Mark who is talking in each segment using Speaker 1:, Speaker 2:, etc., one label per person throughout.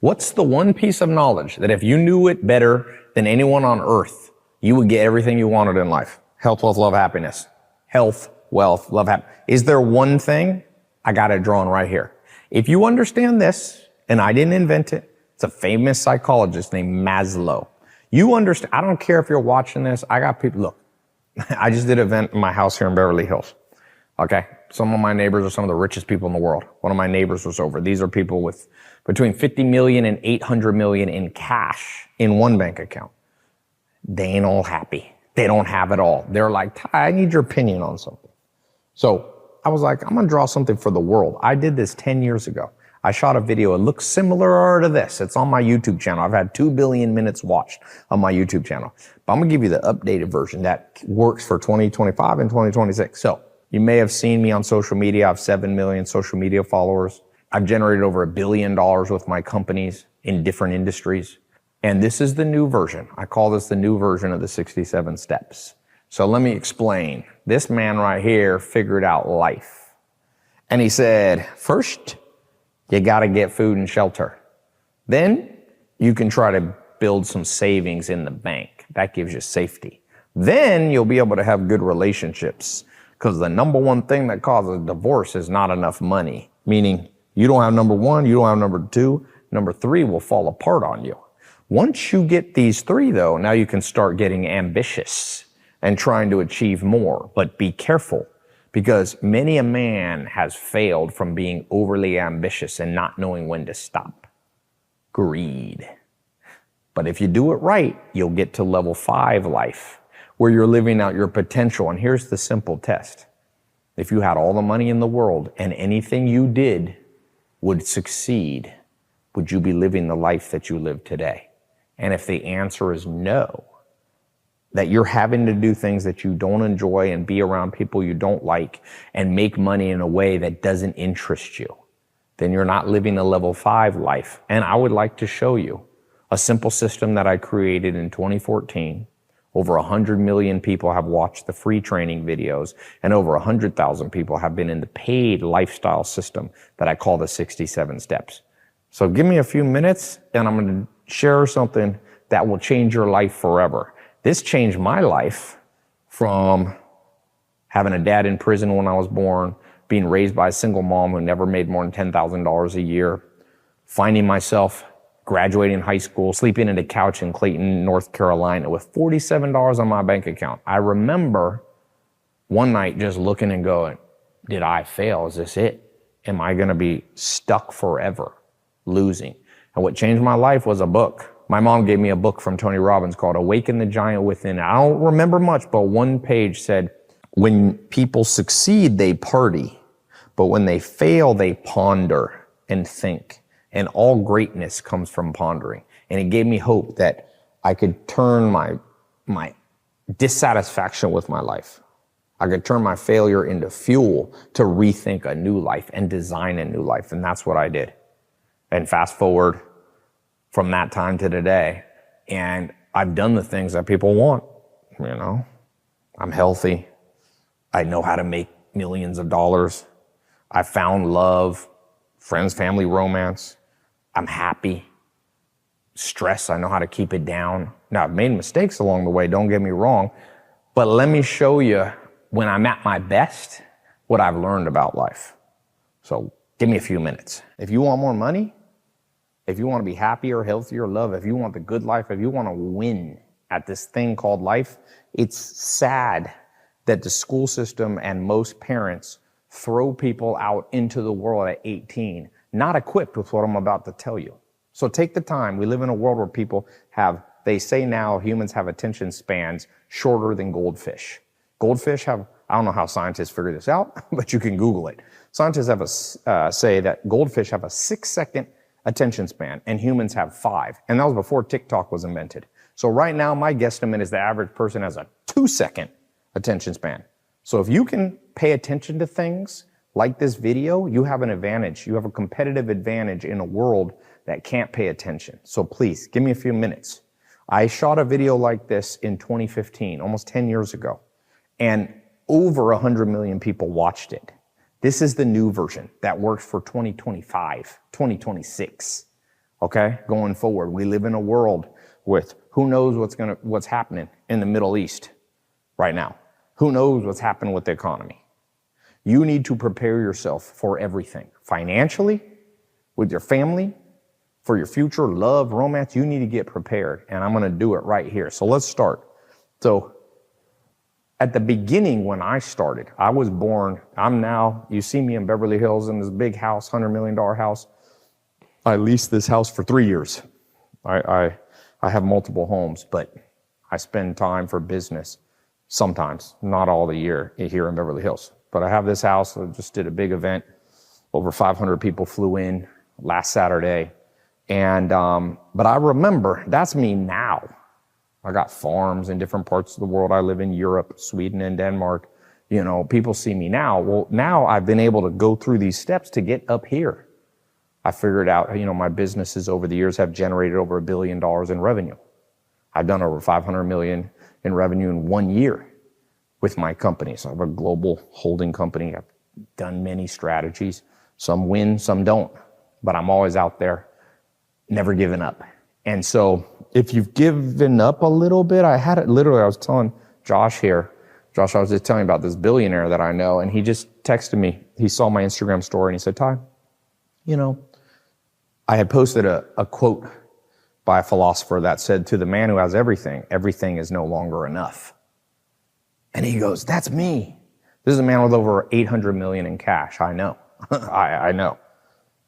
Speaker 1: What's the one piece of knowledge that if you knew it better than anyone on earth, you would get everything you wanted in life? Health, wealth, love, happiness. Health, wealth, love, happiness. Is there one thing? I got it drawn right here. If you understand this, and I didn't invent it, it's a famous psychologist named Maslow. You understand, I don't care if you're watching this, I got people, look, I just did an event in my house here in Beverly Hills. Okay. Some of my neighbors are some of the richest people in the world. One of my neighbors was over. These are people with between 50 million and 800 million in cash in one bank account. They ain't all happy. They don't have it all. They're like, Tai, I need your opinion on something. So I was like, I'm going to draw something for the world. I did this 10 years ago. I shot a video. It looks similar to this. It's on my YouTube channel. I've had 2 billion minutes watched on my YouTube channel. But I'm going to give you the updated version that works for 2025 and 2026. So you may have seen me on social media. I have 7 million social media followers. I've generated over $1 billion with my companies in different industries. And this is the new version. I call this the new version of the 67 steps. So let me explain. This man right here figured out life. And he said, first, you got to get food and shelter. Then you can try to build some savings in the bank. That gives you safety. Then you'll be able to have good relationships. Because the number one thing that causes divorce is not enough money. Meaning you don't have number one, you don't have number two, number three will fall apart on you. Once you get these three though, now you can start getting ambitious and trying to achieve more. But be careful, because many a man has failed from being overly ambitious and not knowing when to stop. Greed. But if you do it right, you'll get to level 5 life, where you're living out your potential. And here's the simple test. If you had all the money in the world and anything you did would succeed, would you be living the life that you live today? And if the answer is no, that you're having to do things that you don't enjoy and be around people you don't like and make money in a way that doesn't interest you, then you're not living a level 5 life. And I would like to show you a simple system that I created in 2014. Over 100 million people have watched the free training videos, and over 100,000 people have been in the paid lifestyle system that I call the 67 steps. So give me a few minutes and I'm going to share something that will change your life forever. This changed my life from having a dad in prison when I was born, being raised by a single mom who never made more than $10,000 a year, finding myself graduating high school, sleeping in a couch in Clayton, North Carolina with $47 on my bank account. I remember one night just looking and going, did I fail? Is this it? Am I going to be stuck forever losing? And what changed my life was a book. My mom gave me a book from Tony Robbins called Awaken the Giant Within. I don't remember much, but one page said, when people succeed, they party. But when they fail, they ponder and think. And all greatness comes from pondering. And it gave me hope that I could turn my dissatisfaction with my life. I could turn my failure into fuel to rethink a new life and design a new life. And that's what I did. And fast forward from that time to today, and I've done the things that people want. You know, I'm healthy. I know how to make millions of dollars. I found love, friends, family, romance. I'm happy. Stress, I know how to keep it down. Now, I've made mistakes along the way, don't get me wrong, but let me show you when I'm at my best, what I've learned about life. So give me a few minutes. If you want more money, if you want to be happier, healthier, love, if you want the good life, if you want to win at this thing called life, it's sad that the school system and most parents throw people out into the world at 18, not equipped with what I'm about to tell you. So take the time. We live in a world where people have, they say now humans have attention spans shorter than goldfish. Goldfish have, I don't know how scientists figure this out, but you can Google it. Scientists have say that goldfish have a 6-second attention span and humans have 5. And that was before TikTok was invented. So right now, my guesstimate is the average person has a 2-second attention span. So if you can pay attention to things like this video, you have an advantage. You have a competitive advantage in a world that can't pay attention. So please, give me a few minutes. I shot a video like this in 2015, almost 10 years ago, and over 100 million people watched it. This is the new version that works for 2025, 2026. okay? Going forward, we live in a world with who knows what's happening in the Middle East right now. Who knows what's happening with the economy? You need to prepare yourself for everything. Financially, with your family, for your future, love, romance, you need to get prepared. And I'm gonna do it right here. So let's start. So at the beginning when I started, I was born, you see me in Beverly Hills in this big house, $100 million house. I leased this house for 3 years. I have multiple homes, but I spend time for business sometimes, not all the year here in Beverly Hills. But I have this house. I just did a big event. Over 500 people flew in last Saturday. And, but I remember, that's me now. I got farms in different parts of the world. I live in Europe, Sweden, and Denmark. You know, people see me now. Well, now I've been able to go through these steps to get up here. I figured out, you know, my businesses over the years have generated over $1 billion in revenue. I've done over 500 million in revenue in 1 year with my company. So I have a global holding company. I've done many strategies. Some win, some don't. But I'm always out there, never giving up. And so if you've given up a little bit, I was telling Josh here, I was just telling you about this billionaire that I know, and he just texted me. He saw my Instagram story and he said, Tai, you know, I had posted a quote by a philosopher that said, to the man who has everything, everything is no longer enough. And he goes, that's me. This is a man with over 800 million in cash. I know. I know.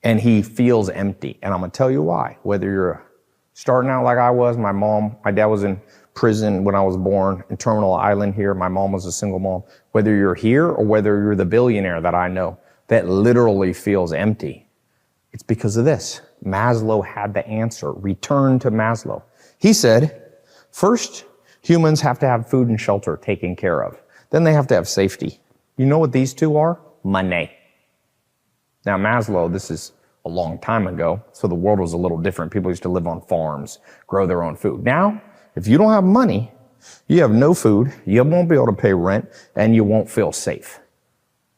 Speaker 1: And he feels empty. And I'm going to tell you why. Whether you're starting out like I was, my dad was in prison when I was born in Terminal Island here. My mom was a single mom. Whether you're here or whether you're the billionaire that I know that literally feels empty, it's because of this. Maslow had the answer. Return to Maslow. He said, first, humans have to have food and shelter taken care of. Then they have to have safety. You know what these two are? Money. Now, Maslow, this is a long time ago, so the world was a little different. People used to live on farms, grow their own food. Now, if you don't have money, you have no food, you won't be able to pay rent, and you won't feel safe.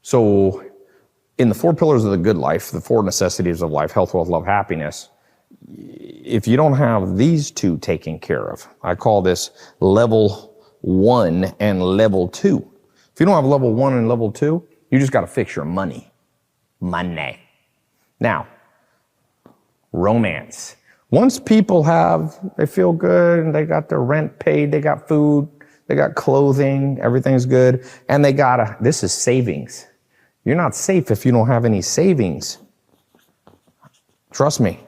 Speaker 1: So, in the 4 pillars of the good life, the 4 necessities of life, health, wealth, love, happiness, if you don't have these 2 taken care of, I call this level 1 and level 2. If you don't have level 1 and level 2, you just got to fix your money. Money. Now, romance. Once people they feel good, and they got their rent paid, they got food, they got clothing, everything's good, and this is savings. You're not safe if you don't have any savings. Trust me.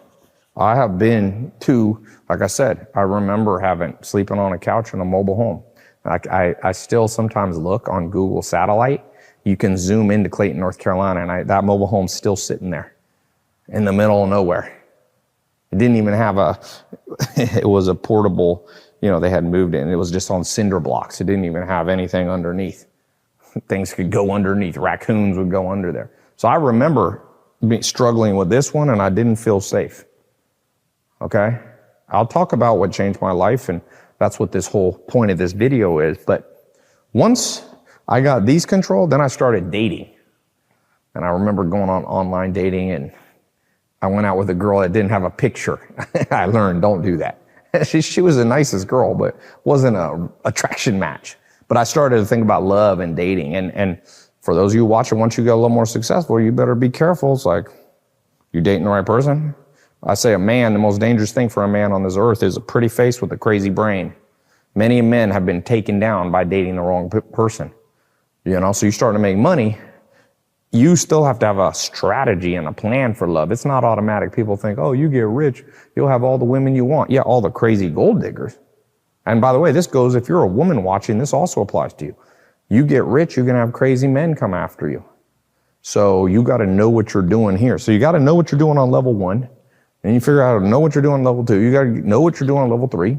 Speaker 1: I have been to, like I said, I remember sleeping on a couch in a mobile home. I still sometimes look on Google Satellite. You can zoom into Clayton, North Carolina, and that mobile home's still sitting there in the middle of nowhere. It didn't even have it was a portable, you know, they had moved in. It was just on cinder blocks. It didn't even have anything underneath. Things could go underneath. Raccoons would go under there. So I remember struggling with this one, and I didn't feel safe. Okay? I'll talk about what changed my life, and that's what this whole point of this video is. But once I got these controlled, then I started dating. And I remember going on online dating, and I went out with a girl that didn't have a picture. I learned, don't do that. She was the nicest girl, but wasn't an attraction match. But I started to think about love and dating. And for those of you watching, once you get a little more successful, you better be careful. It's like, you dating the right person? I say the most dangerous thing for a man on this earth is a pretty face with a crazy brain. Many men have been taken down by dating the wrong person. You know, so you start to make money, you still have to have a strategy and a plan for love. It's not automatic. People think, oh, you get rich, you'll have all the women you want. Yeah, all the crazy gold diggers. And by the way, this goes, if you're a woman watching, this also applies to you. You get rich, you're going to have crazy men come after you. So you got to know what you're doing here. So you got to know what you're doing on level 1. And you figure out how to know what you're doing on level 2. You got to know what you're doing on level 3.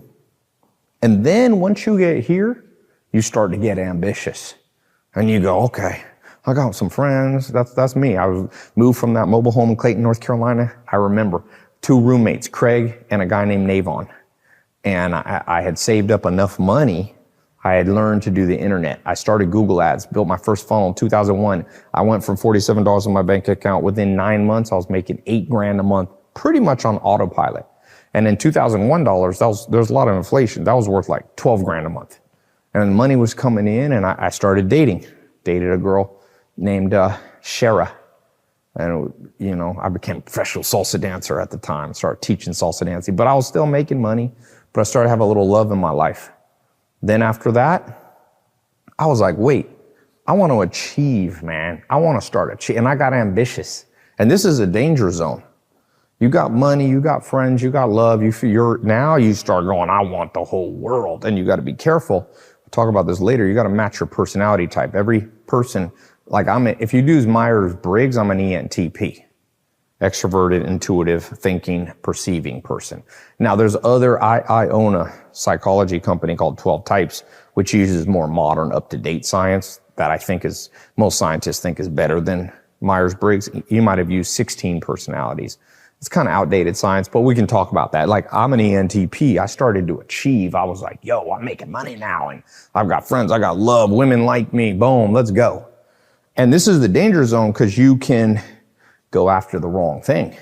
Speaker 1: And then once you get here, you start to get ambitious. And you go, okay, I got some friends. That's me. I moved from that mobile home in Clayton, North Carolina. I remember 2 roommates, Craig and a guy named Navon. And I had saved up enough money. I had learned to do the internet. I started Google Ads, built my first funnel in 2001. I went from $47 in my bank account. Within 9 months, I was making $8,000 a month pretty much on autopilot. And in 2001 dollars, there's a lot of inflation. That was worth like 12 grand a month. And money was coming in, and I started dating. Dated a girl named Shara. And, you know, I became a professional salsa dancer at the time, started teaching salsa dancing, but I was still making money, but I started having a little love in my life. Then after that, I was like, wait, I want to achieve, man. I want to start achieving. And I got ambitious. And this is a danger zone. You got money, you got friends, you got love. Now you start going, I want the whole world. And you got to be careful. We'll talk about this later. You got to match your personality type. Every person, like if you do Myers-Briggs, I'm an ENTP. Extroverted, intuitive, thinking, perceiving person. Now there's I own a psychology company called 12 Types, which uses more modern, up-to-date science that I think most scientists think is better than Myers-Briggs. You might have used 16 personalities. It's kind of outdated science, but we can talk about that. Like, I'm an ENTP. I started to achieve. I was like, yo, I'm making money now, and I've got friends, I got love, women like me, boom, let's go. And this is the danger zone because you can go after the wrong thing.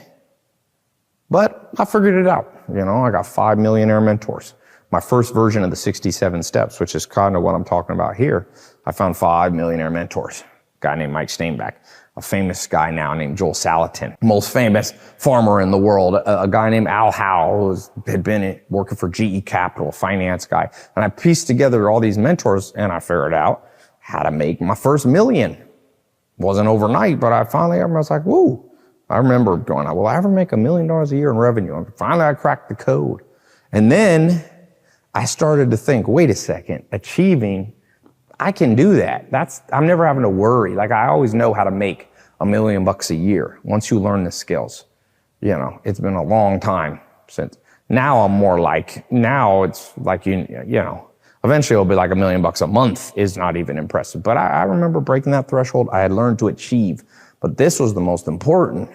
Speaker 1: But I figured it out. You know, I got 5 millionaire mentors. My first version of the 67 steps, which is kind of what I'm talking about here, I found 5 millionaire mentors. A guy named Mike Steinbeck, a famous guy now named Joel Salatin, most famous farmer in the world, a guy named Al Howe, who had been working for GE Capital, a finance guy. And I pieced together all these mentors, and I figured out how to make my first million. Wasn't overnight, but I was like, woo. I remember going, will I ever make $1 million a year in revenue? And finally, I cracked the code. And then I started to think, wait a second, achieving, I can do that. I'm never having to worry. Like, I always know how to make $1 million a year once you learn the skills. You know, it's been a long time since. Now it's like, you know, eventually it'll be like $1 million a month is not even impressive. But I remember breaking that threshold. I had learned to achieve, but this was the most important.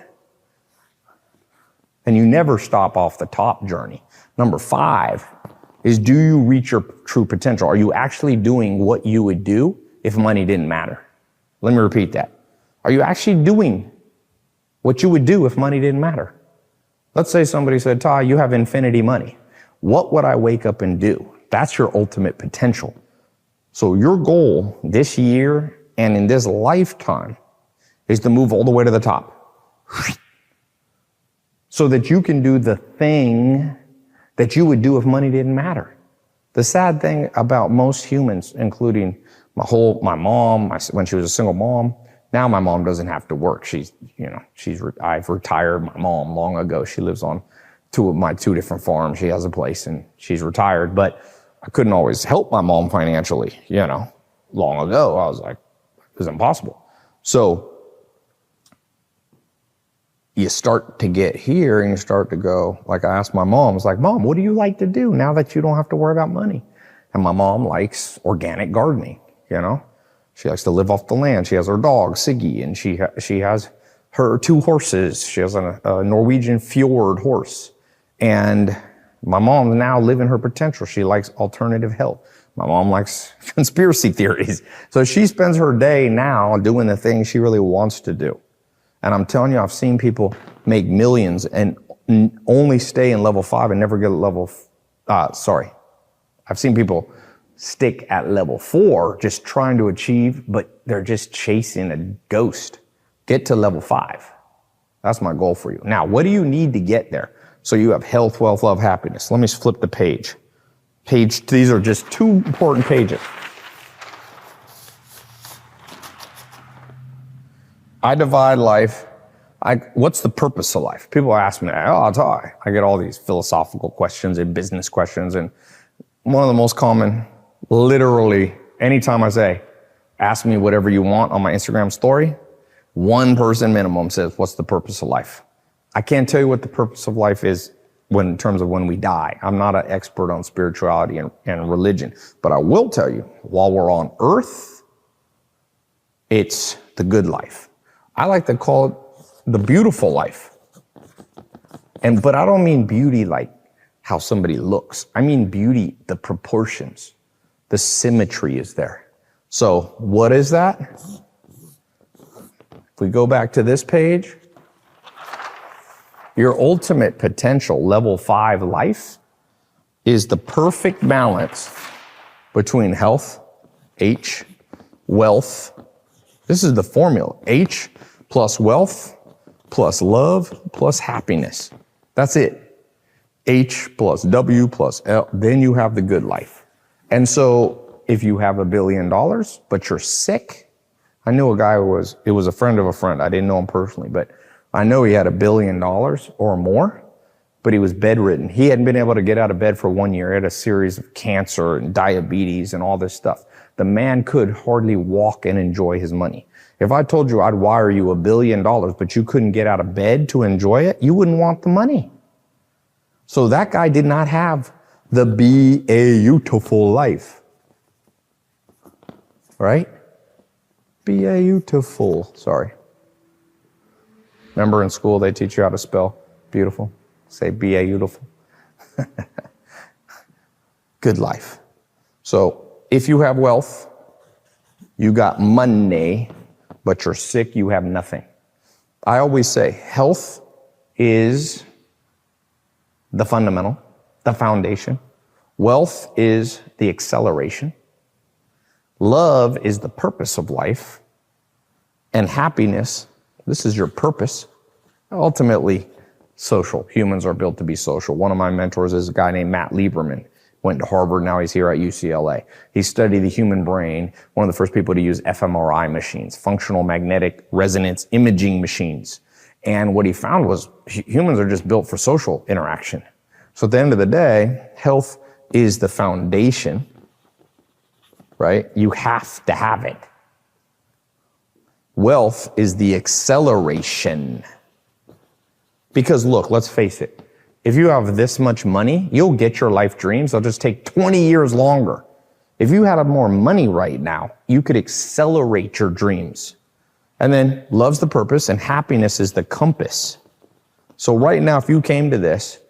Speaker 1: And you never stop off the top journey. Number 5 is, do you reach your true potential? Are you actually doing what you would do if money didn't matter? Let me repeat that. Are you actually doing what you would do if money didn't matter? Let's say somebody said, Tai, you have infinity money. What would I wake up and do? That's your ultimate potential. So your goal this year and in this lifetime is to move all the way to the top so that you can do the thing that you would do if money didn't matter. The sad thing about most humans, including my mom, when she was a single mom, now my mom doesn't have to work. I've retired my mom long ago. She lives on my two different farms. She has a place and she's retired, but I couldn't always help my mom financially, long ago. I was like, it was impossible. So you start to get here and you start to go, like I asked my mom, I was like, Mom, what do you like to do now that you don't have to worry about money? And my mom likes organic gardening, She likes to live off the land. She has her dog, Siggy, and she has her 2 horses. She has a Norwegian fjord horse. And my mom's now living her potential. She likes alternative health. My mom likes conspiracy theories. So she spends her day now doing the things she really wants to do. And I'm telling you, I've seen people make millions and only stay in level 5 and never get I've seen people stick at level 4 just trying to achieve, but they're just chasing a ghost. Get to level 5. That's my goal for you. Now, what do you need to get there? So you have health, wealth, love, happiness. Let me flip the page. These are just 2 important pages. I divide life. What's the purpose of life? People ask me, Tai. I get all these philosophical questions and business questions. And one of the most common, literally, anytime I say, ask me whatever you want on my Instagram story, 1 person minimum says, what's the purpose of life? I can't tell you what the purpose of life is in terms of when we die. I'm not an expert on spirituality and religion, but I will tell you, while we're on earth, it's the good life. I like to call it the beautiful life. But I don't mean beauty like how somebody looks. I mean beauty, the proportions, the symmetry is there. So what is that? If we go back to this page, Your ultimate potential, level 5 life, is the perfect balance between health, H, wealth. This is the formula. H plus wealth plus love plus happiness. That's it. H plus W plus L. Then you have the good life. And so if you have $1 billion, but you're sick, I knew a guy it was a friend of a friend. I didn't know him personally, but I know he had $1 billion or more, but he was bedridden. He hadn't been able to get out of bed for 1 year. He had a series of cancer and diabetes and all this stuff. The man could hardly walk and enjoy his money. If I told you I'd wire you $1 billion, but you couldn't get out of bed to enjoy it, you wouldn't want the money. So that guy did not have the beautiful life. Right? Beautiful. Sorry. Remember in school they teach you how to spell beautiful? Say beautiful. Good life. So if you have wealth, you got money, but you're sick, you have nothing. I always say health is the fundamental, the foundation. Wealth is the acceleration. Love is the purpose of life. And happiness, this is your purpose. Ultimately, social. Humans are built to be social. One of my mentors is a guy named Matt Lieberman. Went to Harvard, now he's here at UCLA. He studied the human brain, one of the first people to use fMRI machines, functional magnetic resonance imaging machines. And what he found was humans are just built for social interaction. So at the end of the day, health is the foundation, right? You have to have it. Wealth is the acceleration. Because look, let's face it. If you have this much money, you'll get your life dreams. They'll just take 20 years longer. If you had more money right now, you could accelerate your dreams. And then love's the purpose and happiness is the compass. So right now, if you came to this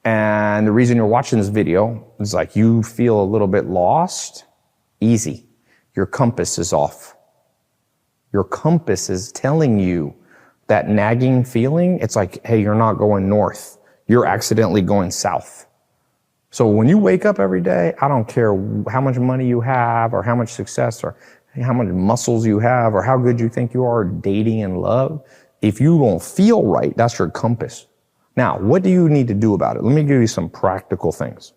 Speaker 1: and the reason you're watching this video is like you feel a little bit lost, easy. Your compass is off. Your compass is telling you that nagging feeling. It's like, hey, you're not going north. You're accidentally going south. So when you wake up every day, I don't care how much money you have or how much success or how much muscles you have or how good you think you are dating and love. If you don't feel right, that's your compass. Now, what do you need to do about it? Let me give you some practical things.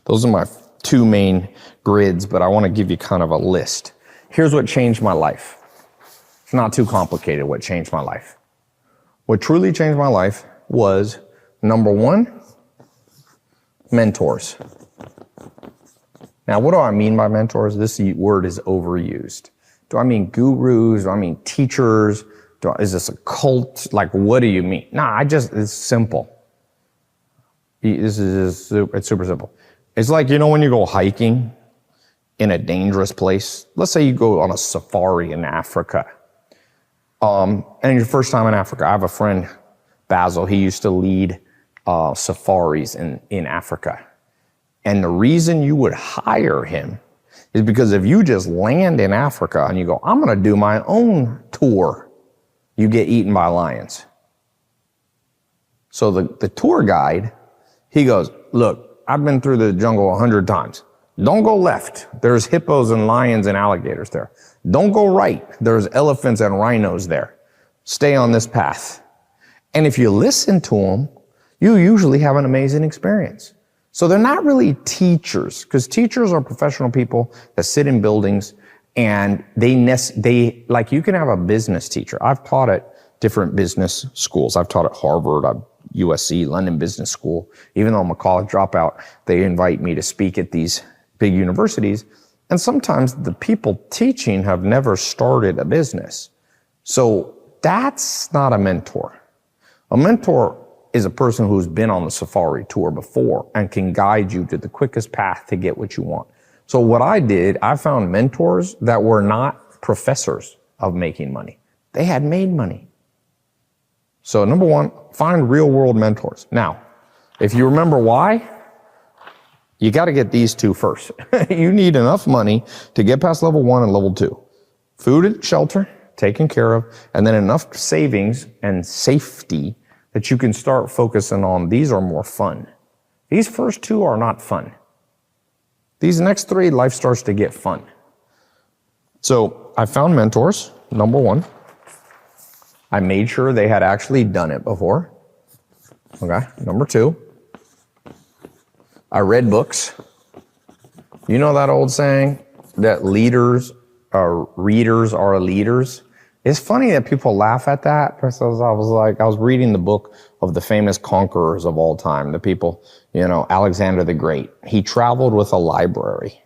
Speaker 1: Those are my 2 main grids, but I want to give you kind of a list. Here's what changed my life. It's not too complicated what changed my life. What truly changed my life was, number 1, mentors. Now, what do I mean by mentors? This word is overused. Do I mean gurus? Do I mean teachers? Is this a cult? Like, what do you mean? Nah, it's simple. It's super simple. It's like, when you go hiking in a dangerous place. Let's say you go on a safari in Africa. And your first time in Africa. I have a friend, Basil, he used to lead safaris in Africa. And the reason you would hire him is because if you just land in Africa and you go, I'm going to do my own tour, you get eaten by lions. So the tour guide, he goes, look, I've been through the jungle 100 times. Don't go left. There's hippos and lions and alligators there. Don't go right. There's elephants and rhinos there. Stay on this path. And if you listen to them, you usually have an amazing experience. So they're not really teachers, because teachers are professional people that sit in buildings and they like, you can have a business teacher. I've taught at different business schools. I've taught at Harvard, USC, London Business School. Even though I'm a college dropout, they invite me to speak at these big universities. And sometimes the people teaching have never started a business. So that's not a mentor. A mentor is a person who's been on the safari tour before and can guide you to the quickest path to get what you want. So what I did, I found mentors that were not professors of making money. They had made money. So number 1, find real world mentors. Now, if you remember why, you got to get these 2 first. You need enough money to get past level 1 and level 2. Food and shelter, taken care of, and then enough savings and safety that you can start focusing on. These are more fun. These first two are not fun. These next three, life starts to get fun. So I found mentors, number one. I made sure they had actually done it before. Okay, number two, I read books. You know that old saying that readers are leaders? It's funny that people laugh at that because I was reading the book of the famous conquerors of all time, the people, Alexander the Great. He traveled with a library.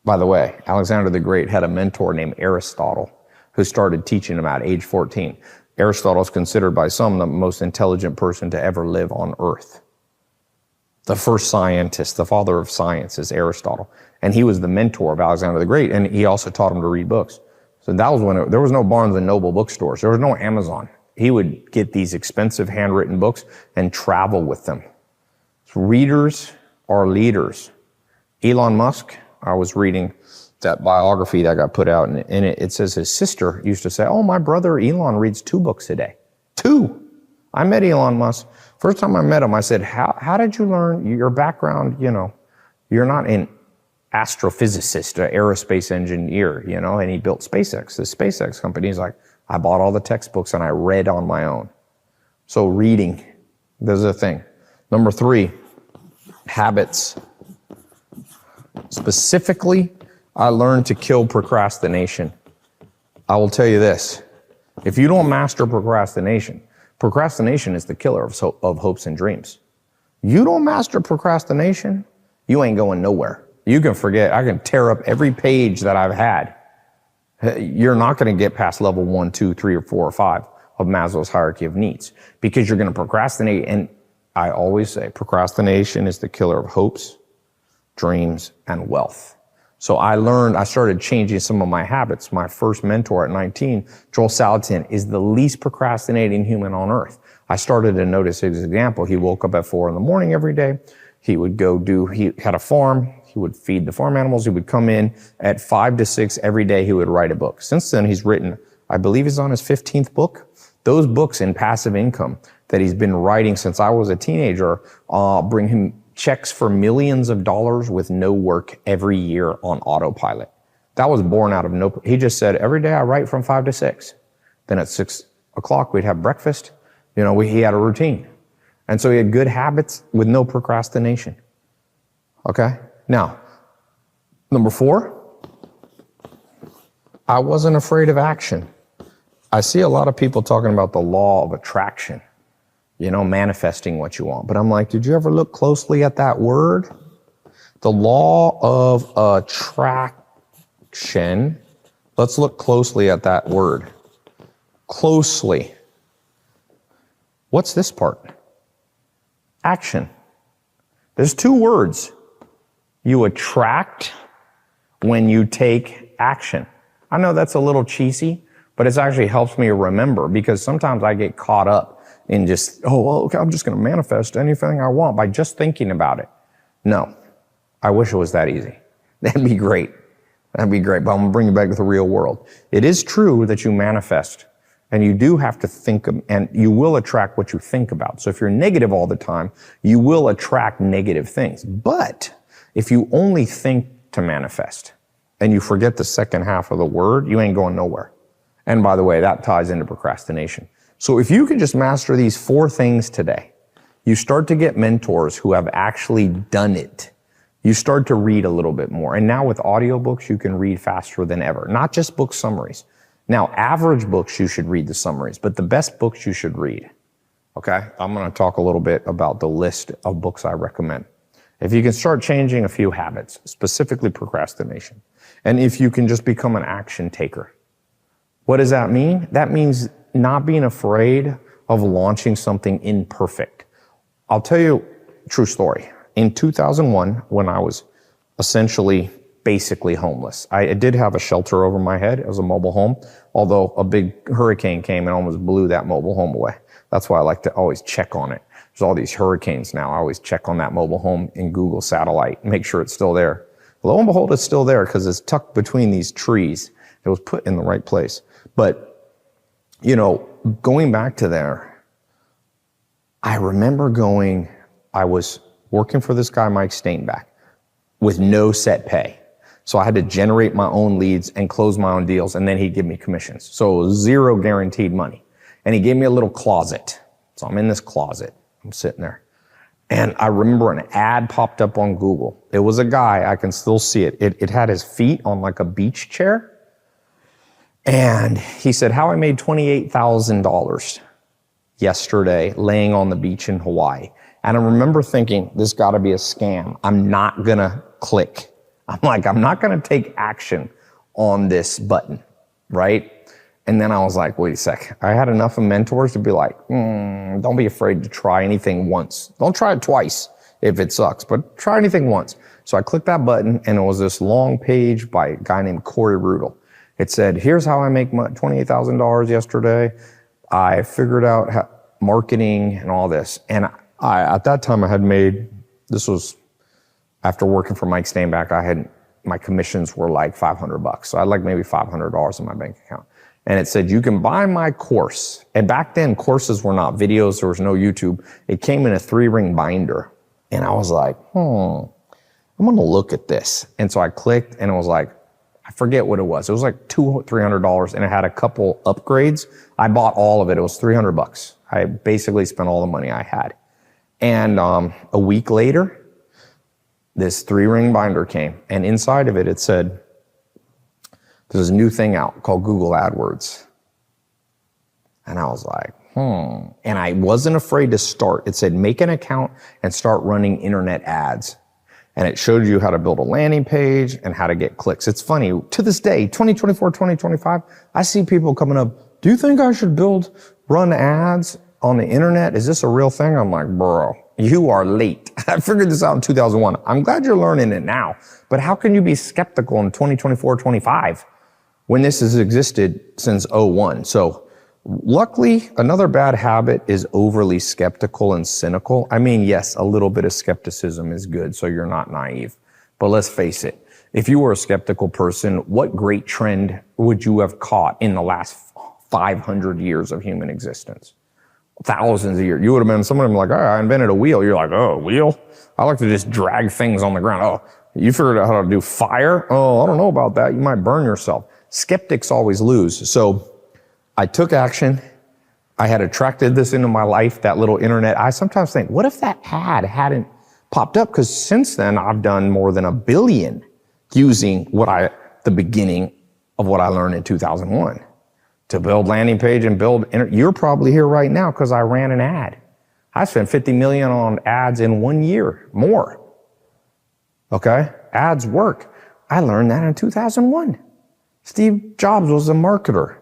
Speaker 1: By the way, Alexander the Great had a mentor named Aristotle who started teaching him at age 14. Aristotle is considered by some the most intelligent person to ever live on earth. The first scientist, the father of science is Aristotle. And he was the mentor of Alexander the Great, and he also taught him to read books. So that was when there was no Barnes and Noble bookstores. There was no Amazon. He would get these expensive handwritten books and travel with them. So readers are leaders. Elon Musk, I was reading that biography that got put out, and in it says his sister used to say, oh, my brother Elon reads 2 books a day. 2! I met Elon Musk. First time I met him, I said, how did you learn your background? You're not an astrophysicist, an aerospace engineer, and he built SpaceX, the SpaceX company. He's like, I bought all the textbooks and I read on my own. So reading, there's a thing. Number 3, habits. Specifically, I learned to kill procrastination. I will tell you this, if you don't master procrastination is the killer of hopes and dreams. You don't master procrastination, you ain't going nowhere. You can forget, I can tear up every page that I've had. You're not going to get past level 1, 2, 3, or 4, or 5 of Maslow's hierarchy of needs because you're going to procrastinate. And I always say procrastination is the killer of hopes, dreams, and wealth. So I started changing some of my habits. My first mentor at 19, Joel Salatin, is the least procrastinating human on earth. I started to notice his example. He woke up at 4 a.m. every day. He would he had a farm. He would feed the farm animals. He would come in at 5 to 6 every day. He would write a book. Since then, he's written, I believe he's on his 15th book. Those books in passive income that he's been writing since I was a teenager bring him checks for millions of dollars with no work every year on autopilot. That was born out of he just said, every day I write from 5 to 6. Then at 6 o'clock, we'd have breakfast. He had a routine. And so he had good habits with no procrastination. Okay? Now, number 4, I wasn't afraid of action. I see a lot of people talking about the law of attraction, manifesting what you want. But I'm like, did you ever look closely at that word? The law of attraction. Let's look closely at that word. Closely. What's this part? Action. There's 2 words. You attract when you take action. I know that's a little cheesy, but it actually helps me remember because sometimes I get caught up in just, okay, I'm just going to manifest anything I want by just thinking about it. No, I wish it was that easy. That'd be great. That'd be great, but I'm going to bring you back to the real world. It is true that you manifest, and you do have to think, and you will attract what you think about. So if you're negative all the time, you will attract negative things. But if you only think to manifest and you forget the second half of the word, you ain't going nowhere. And by the way, that ties into procrastination. So if you can just master these 4 things today, you start to get mentors who have actually done it. You start to read a little bit more. And now with audiobooks, you can read faster than ever, not just book summaries. Now, average books, you should read the summaries, but the best books you should read. Okay? I'm going to talk a little bit about the list of books I recommend. If you can start changing a few habits, specifically procrastination, and if you can just become an action taker. What does that mean? That means not being afraid of launching something imperfect. I'll tell you a true story. In 2001, when I was essentially basically homeless, I did have a shelter over my head as a mobile home, although a big hurricane came and almost blew that mobile home away. That's why I like to always check on it. There's all these hurricanes now. I always check on that mobile home in Google Satellite, make sure it's still there. Lo and behold, it's still there because it's tucked between these trees. It was put in the right place. But, going back to there, I remember I was working for this guy, Mike Stainback, with no set pay. So I had to generate my own leads and close my own deals, and then he'd give me commissions. So it was zero guaranteed money. And he gave me a little closet. So I'm in this closet. I'm sitting there. And I remember an ad popped up on Google. It was a guy, I can still see it. It had his feet on like a beach chair. And he said, how I made $28,000 yesterday laying on the beach in Hawaii. And I remember thinking, this gotta be a scam. I'm not gonna click. I'm not gonna take action on this button, right? And then I was like, wait a sec. I had enough of mentors to be like, don't be afraid to try anything once. Don't try it twice if it sucks, but try anything once. So I clicked that button, and it was this long page by a guy named Corey Rudel. It said, here's how I make $28,000 yesterday. I figured out marketing and all this. And at that time I had made, this was after working for Mike Stainback, my commissions were like $500. So I had like maybe $500 in my bank account. And it said, you can buy my course. And back then, courses were not videos. There was no YouTube. It came in a 3-ring binder. And I was like, I'm going to look at this. And so I clicked, and it was like, I forget what it was. It was like $200-300, and it had a couple upgrades. I bought all of it. It was $300. I basically spent all the money I had. And a week later, this 3-ring binder came, and inside of it, it said, there's a new thing out called Google AdWords. And I was like, And I wasn't afraid to start. It said, make an account and start running internet ads. And it showed you how to build a landing page and how to get clicks. It's funny, to this day, 2024, 2025, I see people coming up, do you think I should run ads on the internet? Is this a real thing? I'm like, bro, you are late. I figured this out in 2001. I'm glad you're learning it now. But how can you be skeptical in 2024, 25 when this has existed since '01? So luckily, another bad habit is overly skeptical and cynical. I mean, yes, a little bit of skepticism is good, so you're not naive. But let's face it, if you were a skeptical person, what great trend would you have caught in the last 500 years of human existence? Thousands of years. You would have been someone like, oh, I invented a wheel. You're like, oh, a wheel? I like to just drag things on the ground. Oh, you figured out how to do fire? Oh, I don't know about that. You might burn yourself. Skeptics always lose. So I took action. I had attracted this into my life, that little internet. I sometimes think, what if that ad hadn't popped up? Because since then, I've done more than 1 billion using the beginning of what I learned in 2001 to build landing page and you're probably here right now because I ran an ad. I spent 50 million on ads in 1 year, more. Okay? Ads work. I learned that in 2001. Steve Jobs was a marketer.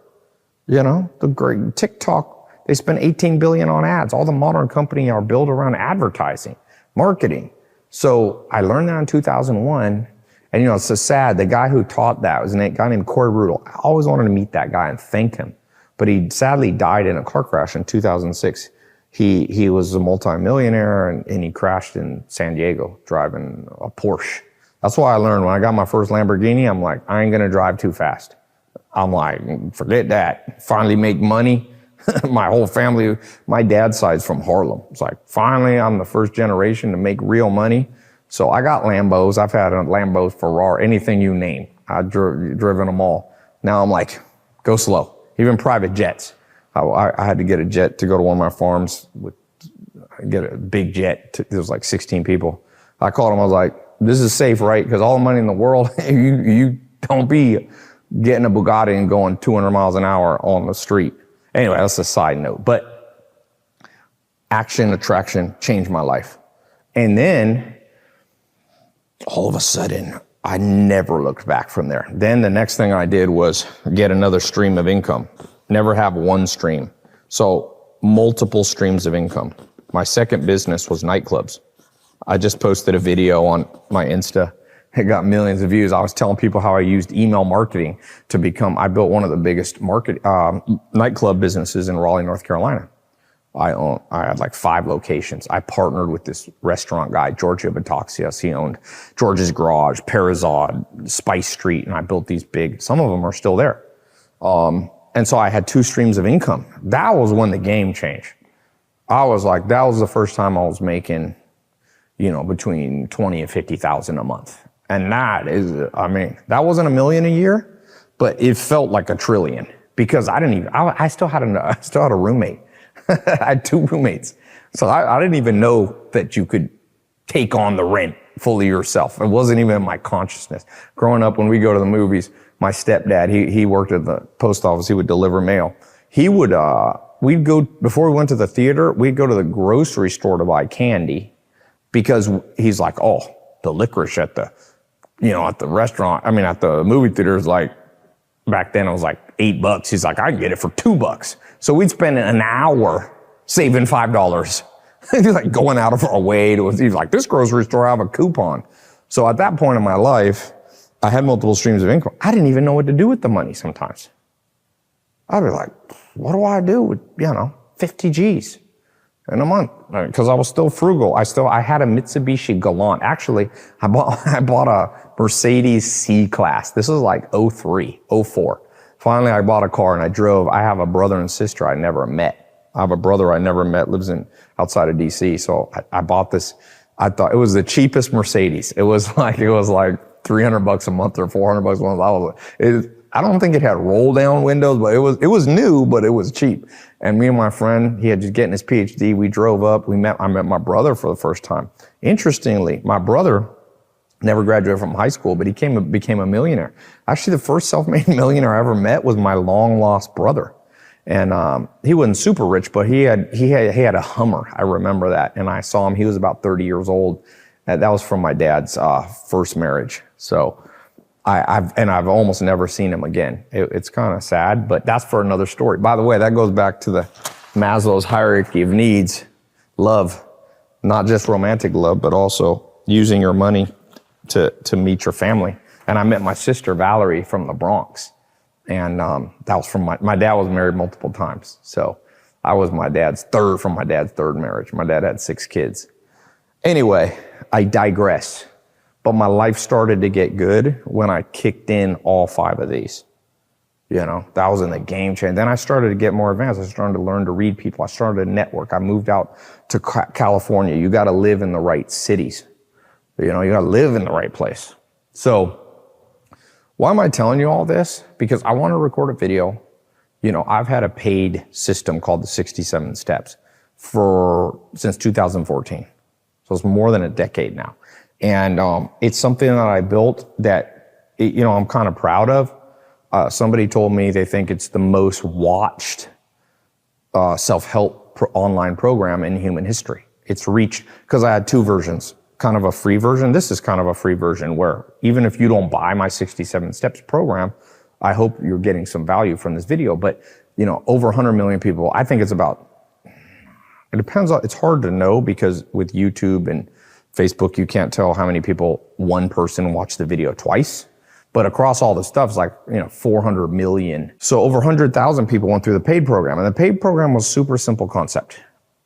Speaker 1: You know, the great TikTok, they spend 18 billion on ads. All the modern companies are built around advertising, marketing. So I learned that in 2001. And you know, it's so sad. The guy who taught that was a guy named Corey Rudel. I always wanted to meet that guy and thank him. But he sadly died in a car crash in 2006. He was a multimillionaire and he crashed in San Diego driving a Porsche. That's why I learned when I got my first Lamborghini, I'm like, I ain't gonna drive too fast. I'm like, forget that. Finally make money. My whole family, my dad's side's from Harlem. It's like, finally, I'm the first generation to make real money. So I got Lambos. I've had a Lambo, Ferrari, anything you name. I've driven them all. Now I'm like, go slow. Even private jets. I had to get a jet to go to one of my farms. Get a big jet. There was like 16 people. I called him. I was like, this is safe, right? Because all the money in the world, you don't be getting a Bugatti and going 200 miles an hour on the street. Anyway, that's a side note. But action, attraction changed my life. And then all of a sudden, I never looked back from there. Then the next thing I did was get another stream of income. Never have one stream. So multiple streams of income. My second business was nightclubs. I just posted a video on my Insta. It got millions of views. I was telling people how I used email marketing I built one of the biggest nightclub businesses in Raleigh, North Carolina. I had like 5 locations. I partnered with this restaurant guy, George Bataxias. He owned George's Garage, Parazod, Spice Street, and I built these some of them are still there. And so I had 2 streams of income. That was when the game changed. I was like, that was the first time I was making, between 20 and 50,000 a month. And that is, that wasn't $1 million a year, but it felt like $1 trillion because I still had a roommate. I had 2 roommates. So I didn't even know that you could take on the rent fully yourself. It wasn't even in my consciousness. Growing up, when we go to the movies, my stepdad, he worked at the post office. He would deliver mail. He would, we'd go, before we went to the theater, we'd go to the grocery store to buy candy because he's like, oh, the licorice at the restaurant, at the movie theater is like, back then it was like $8. He's like, I can get it for $2. So we'd spend an hour saving $5. He's like going out of our way he's like, this grocery store, I have a coupon. So at that point in my life, I had multiple streams of income. I didn't even know what to do with the money sometimes. I'd be like, what do I do with, 50 G's in a month? Because I was still frugal. I had a Mitsubishi Galant. Actually, I bought a Mercedes C-Class. This is like 03, 04. Finally, I bought a car and I drove. I have a brother and sister I never met. I have a brother I never met, lives outside of DC. So I bought this. I thought it was the cheapest Mercedes. It was like $300 a month or $400 a month. I don't think it had roll down windows, but it was new, but it was cheap. And me and my friend, he had just getting his PhD. We drove up. I met my brother for the first time. Interestingly, my brother never graduated from high school, but he became a millionaire. Actually, the first self-made millionaire I ever met was my long lost brother. And he wasn't super rich, but he had a Hummer. I remember that. And I saw him. He was about 30 years old. That was from my dad's first marriage. So I've almost never seen him again. It's kind of sad, but that's for another story. By the way, that goes back to the Maslow's hierarchy of needs. Love, not just romantic love, but also using your money to meet your family. And I met my sister Valerie from the Bronx. And that was from my dad was married multiple times. So I was my dad's third marriage. My dad had 6 kids. Anyway, I digress. But my life started to get good when I kicked in all 5 of these. That was in the game changer. Then I started to get more advanced. I started to learn to read people. I started to network. I moved out to California. You got to live in the right cities. You got to live in the right place. So why am I telling you all this? Because I want to record a video. I've had a paid system called the 67 Steps since 2014. So it's more than a decade now. And it's something that I built that, I'm kind of proud of. Somebody told me they think it's the most watched self-help online program in human history. It's reached, because I had 2 versions. Kind of a free version. This is kind of a free version where even if you don't buy my 67 Steps program, I hope you're getting some value from this video. But, over 100 million people, I think it depends on, it's hard to know because with YouTube and Facebook, you can't tell how many people one person watched the video twice. But across all the stuff, it's like, 400 million. So over 100,000 people went through the paid program. And the paid program was super simple concept.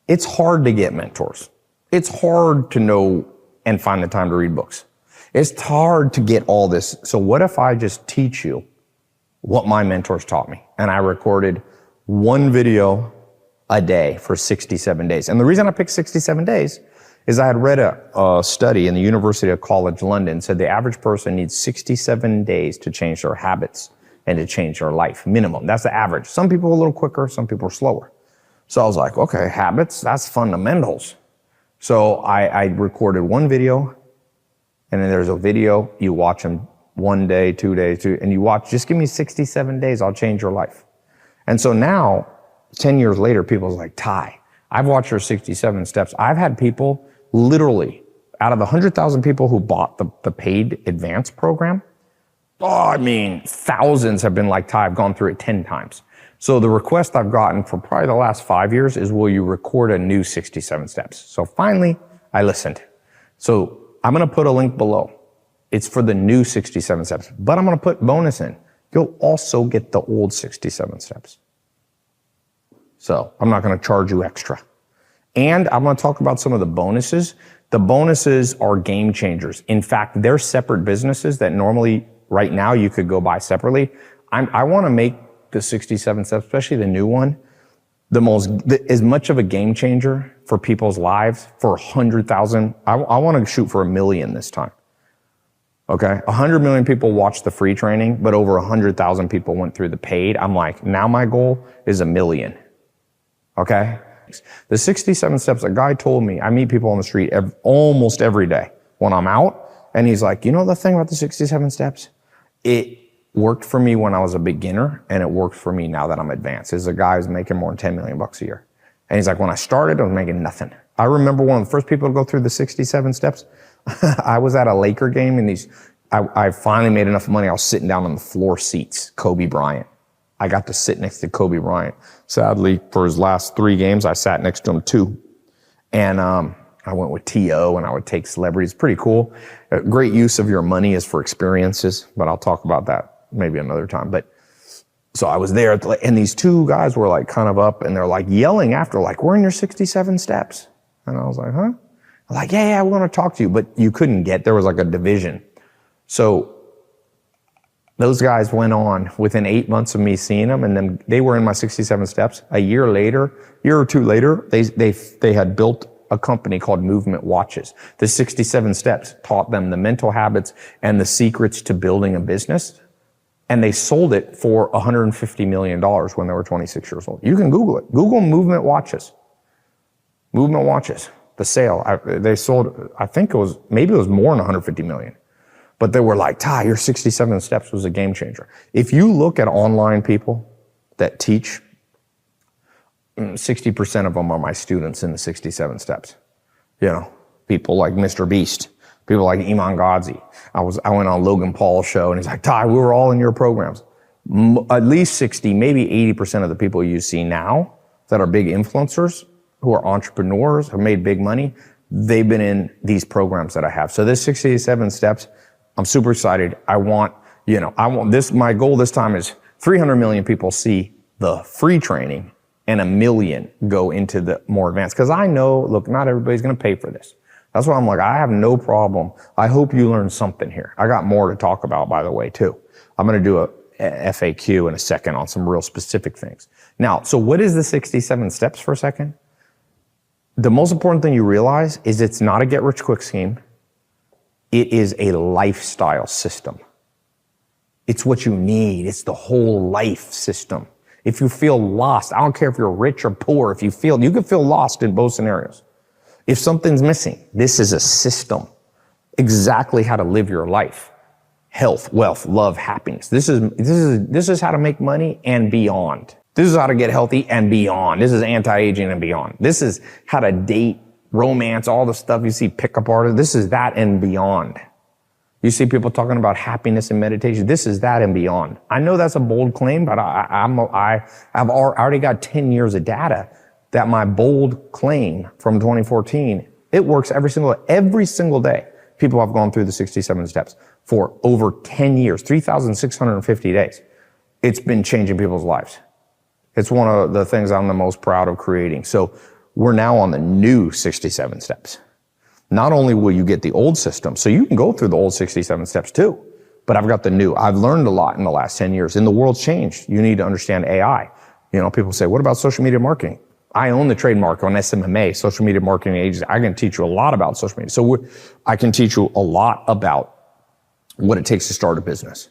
Speaker 1: It's hard to get mentors. It's hard to know and find the time to read books. It's hard to get all this. So what if I just teach you what my mentors taught me? And I recorded 1 video a day for 67 days. And the reason I picked 67 days is I had read a study in the University of College London said the average person needs 67 days to change their habits and to change their life, minimum. That's the average. Some people are a little quicker, some people are slower. So I was like, okay, habits, that's fundamentals. So I recorded 1 video, and then there's a video, you watch them 1 day, 2 days, and you watch, just give me 67 days, I'll change your life. And so now, 10 years later, people's like, Tai, I've watched your 67 steps. I've had people literally, out of the 100,000 people who bought the paid advanced program, thousands have been like, Tai, I've gone through it 10 times. So the request I've gotten for probably the last 5 years is, will you record a new 67 steps? So finally, I listened. So I'm going to put a link below. It's for the new 67 steps, but I'm going to put bonus in. You'll also get the old 67 steps. So I'm not going to charge you extra. And I'm going to talk about some of the bonuses. The bonuses are game changers. In fact, they're separate businesses that normally right now you could go buy separately. I want to make the 67 steps, especially the new one, as much of a game changer for people's lives for 100,000. I want to shoot for 1 million this time. Okay. 100 million people watched the free training, but over 100,000 people went through the paid. I'm like, now my goal is 1 million. Okay. The 67 steps, a guy told me, I meet people on the street almost every day when I'm out, and he's like, you know the thing about the 67 steps? It worked for me when I was a beginner, and it works for me now that I'm advanced. There's a guy who's making more than 10 million bucks a year. And he's like, when I started, I was making nothing. I remember one of the first people to go through the 67 steps. I was at a Laker game, and I finally made enough money. I was sitting down on the floor seats, Kobe Bryant. I got to sit next to Kobe Bryant. Sadly, for his last 3 games, I sat next to him 2. And I went with T.O., and I would take celebrities. Pretty cool. A great use of your money is for experiences, but I'll talk about that maybe another time. But so I was there, and these 2 guys were like kind of up, and they're like yelling after, like, we're in your 67 steps. And I was like, huh? I'm like, yeah, I want to talk to you. But you couldn't there was like a division. So those guys went on within 8 months of me seeing them, and then they were in my 67 steps. A year or 2 later, they had built a company called Movement Watches. The 67 steps taught them the mental habits and the secrets to building a business. And they sold it for $150 million when they were 26 years old. You can Google it. Google Movement Watches. Movement Watches. The sale. They sold, I think maybe it was more than 150 million. But they were like, Tai, your 67 steps was a game changer. If you look at online people that teach, 60% of them are my students in the 67 steps. You know, people like Mr. Beast, people like Iman Ghazi. I went on Logan Paul's show, and he's like, Tai, we were all in your programs. At least 60, maybe 80% of the people you see now that are big influencers, who are entrepreneurs, have made big money, they've been in these programs that I have. So this 67 steps, I'm super excited. I want this, my goal this time is 300 million people see the free training and 1 million go into the more advanced. Cause I know, look, not everybody's going to pay for this. That's why I'm like, I have no problem. I hope you learn something here. I got more to talk about, by the way, too. I'm going to do a FAQ in a second on some real specific things. Now, so what is the 67 steps for a second? The most important thing you realize is it's not a get-rich-quick scheme. It is a lifestyle system. It's what you need. It's the whole life system. If you feel lost, I don't care if you're rich or poor, you can feel lost in both scenarios. If something's missing, this is a system. Exactly how to live your life. Health, wealth, love, happiness. This is how to make money and beyond. This is how to get healthy and beyond. This is anti-aging and beyond. This is how to date, romance, all the stuff you see pickup artists. This is that and beyond. You see people talking about happiness and meditation. This is that and beyond. I know that's a bold claim, but I've already got 10 years of data that my bold claim from 2014, it works every single day. People have gone through the 67 steps for over 10 years, 3,650 days. It's been changing people's lives. It's one of the things I'm the most proud of creating. So we're now on the new 67 steps. Not only will you get the old system, so you can go through the old 67 steps too, but I've got the new. I've learned a lot in the last 10 years, and the world's changed. You need to understand AI. You know, people say, what about social media marketing? I own the trademark on SMMA, social media marketing agency. I can teach you a lot about social media. So I can teach you a lot about what it takes to start a business,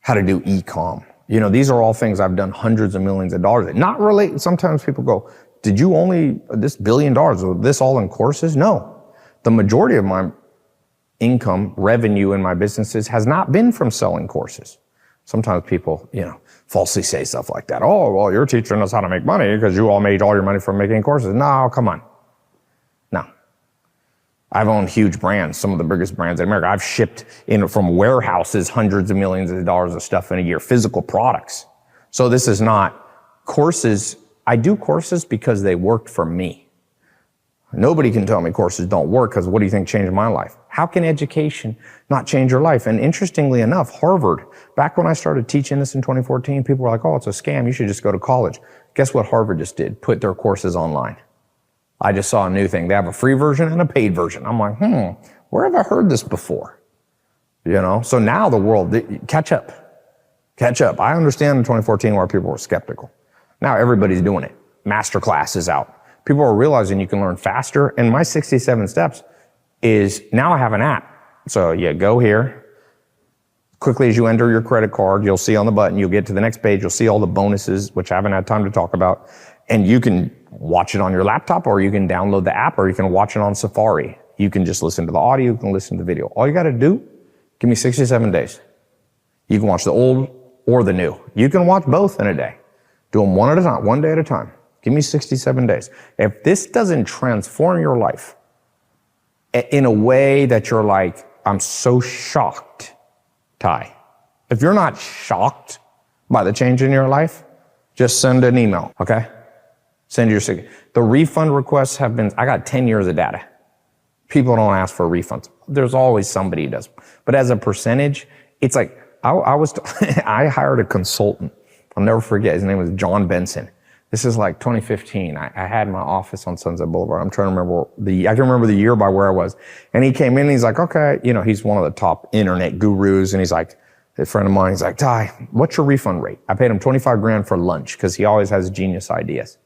Speaker 1: how to do e-com. You know, these are all things I've done hundreds of millions of dollars. Not related. Sometimes people go, did you only this $1 billion, was this all in courses? No. The majority of my income, revenue in my businesses has not been from selling courses. Sometimes people, falsely say stuff like that. Oh, well, you're teaching us how to make money because you all made all your money from making courses. No, come on. No. I've owned huge brands, some of the biggest brands in America. I've shipped in from warehouses hundreds of millions of dollars of stuff in a year, physical products. So this is not courses. I do courses because they worked for me. Nobody can tell me courses don't work, because what do you think changed my life? How can education not change your life? And interestingly enough, Harvard, back when I started teaching this in 2014, people were like, oh, it's a scam. You should just go to college. Guess what Harvard just did? Put their courses online. I just saw a new thing. They have a free version and a paid version. I'm like, where have I heard this before? So now the world, catch up. I understand in 2014 why people were skeptical. Now everybody's doing it. masterclass is out. People are realizing you can learn faster. And my 67 steps is now I have an app. So you go here. Quickly as you enter your credit card, you'll see on the button, you'll get to the next page, you'll see all the bonuses, which I haven't had time to talk about. And you can watch it on your laptop, or you can download the app, or you can watch it on Safari. You can just listen to the audio, you can listen to the video. All you got to do, give me 67 days. You can watch the old or the new. You can watch both in a day. Do them one at a time, one day at a time. Give me 67 days. If this doesn't transform your life in a way that you're like, I'm so shocked, Tai, if you're not shocked by the change in your life, just send an email, okay? Send your signature. The refund requests have been, I got 10 years of data. People don't ask for refunds. There's always somebody who does. But as a percentage, it's like, I hired a consultant. I'll never forget. His name was John Benson. This is like 2015. I had my office on Sunset Boulevard. I'm trying to remember I can remember the year by where I was. And he came in and he's like, okay, he's one of the top internet gurus. And he's like, a friend of mine, he's like, Tai, what's your refund rate? I paid him 25 grand for lunch because he always has genius ideas.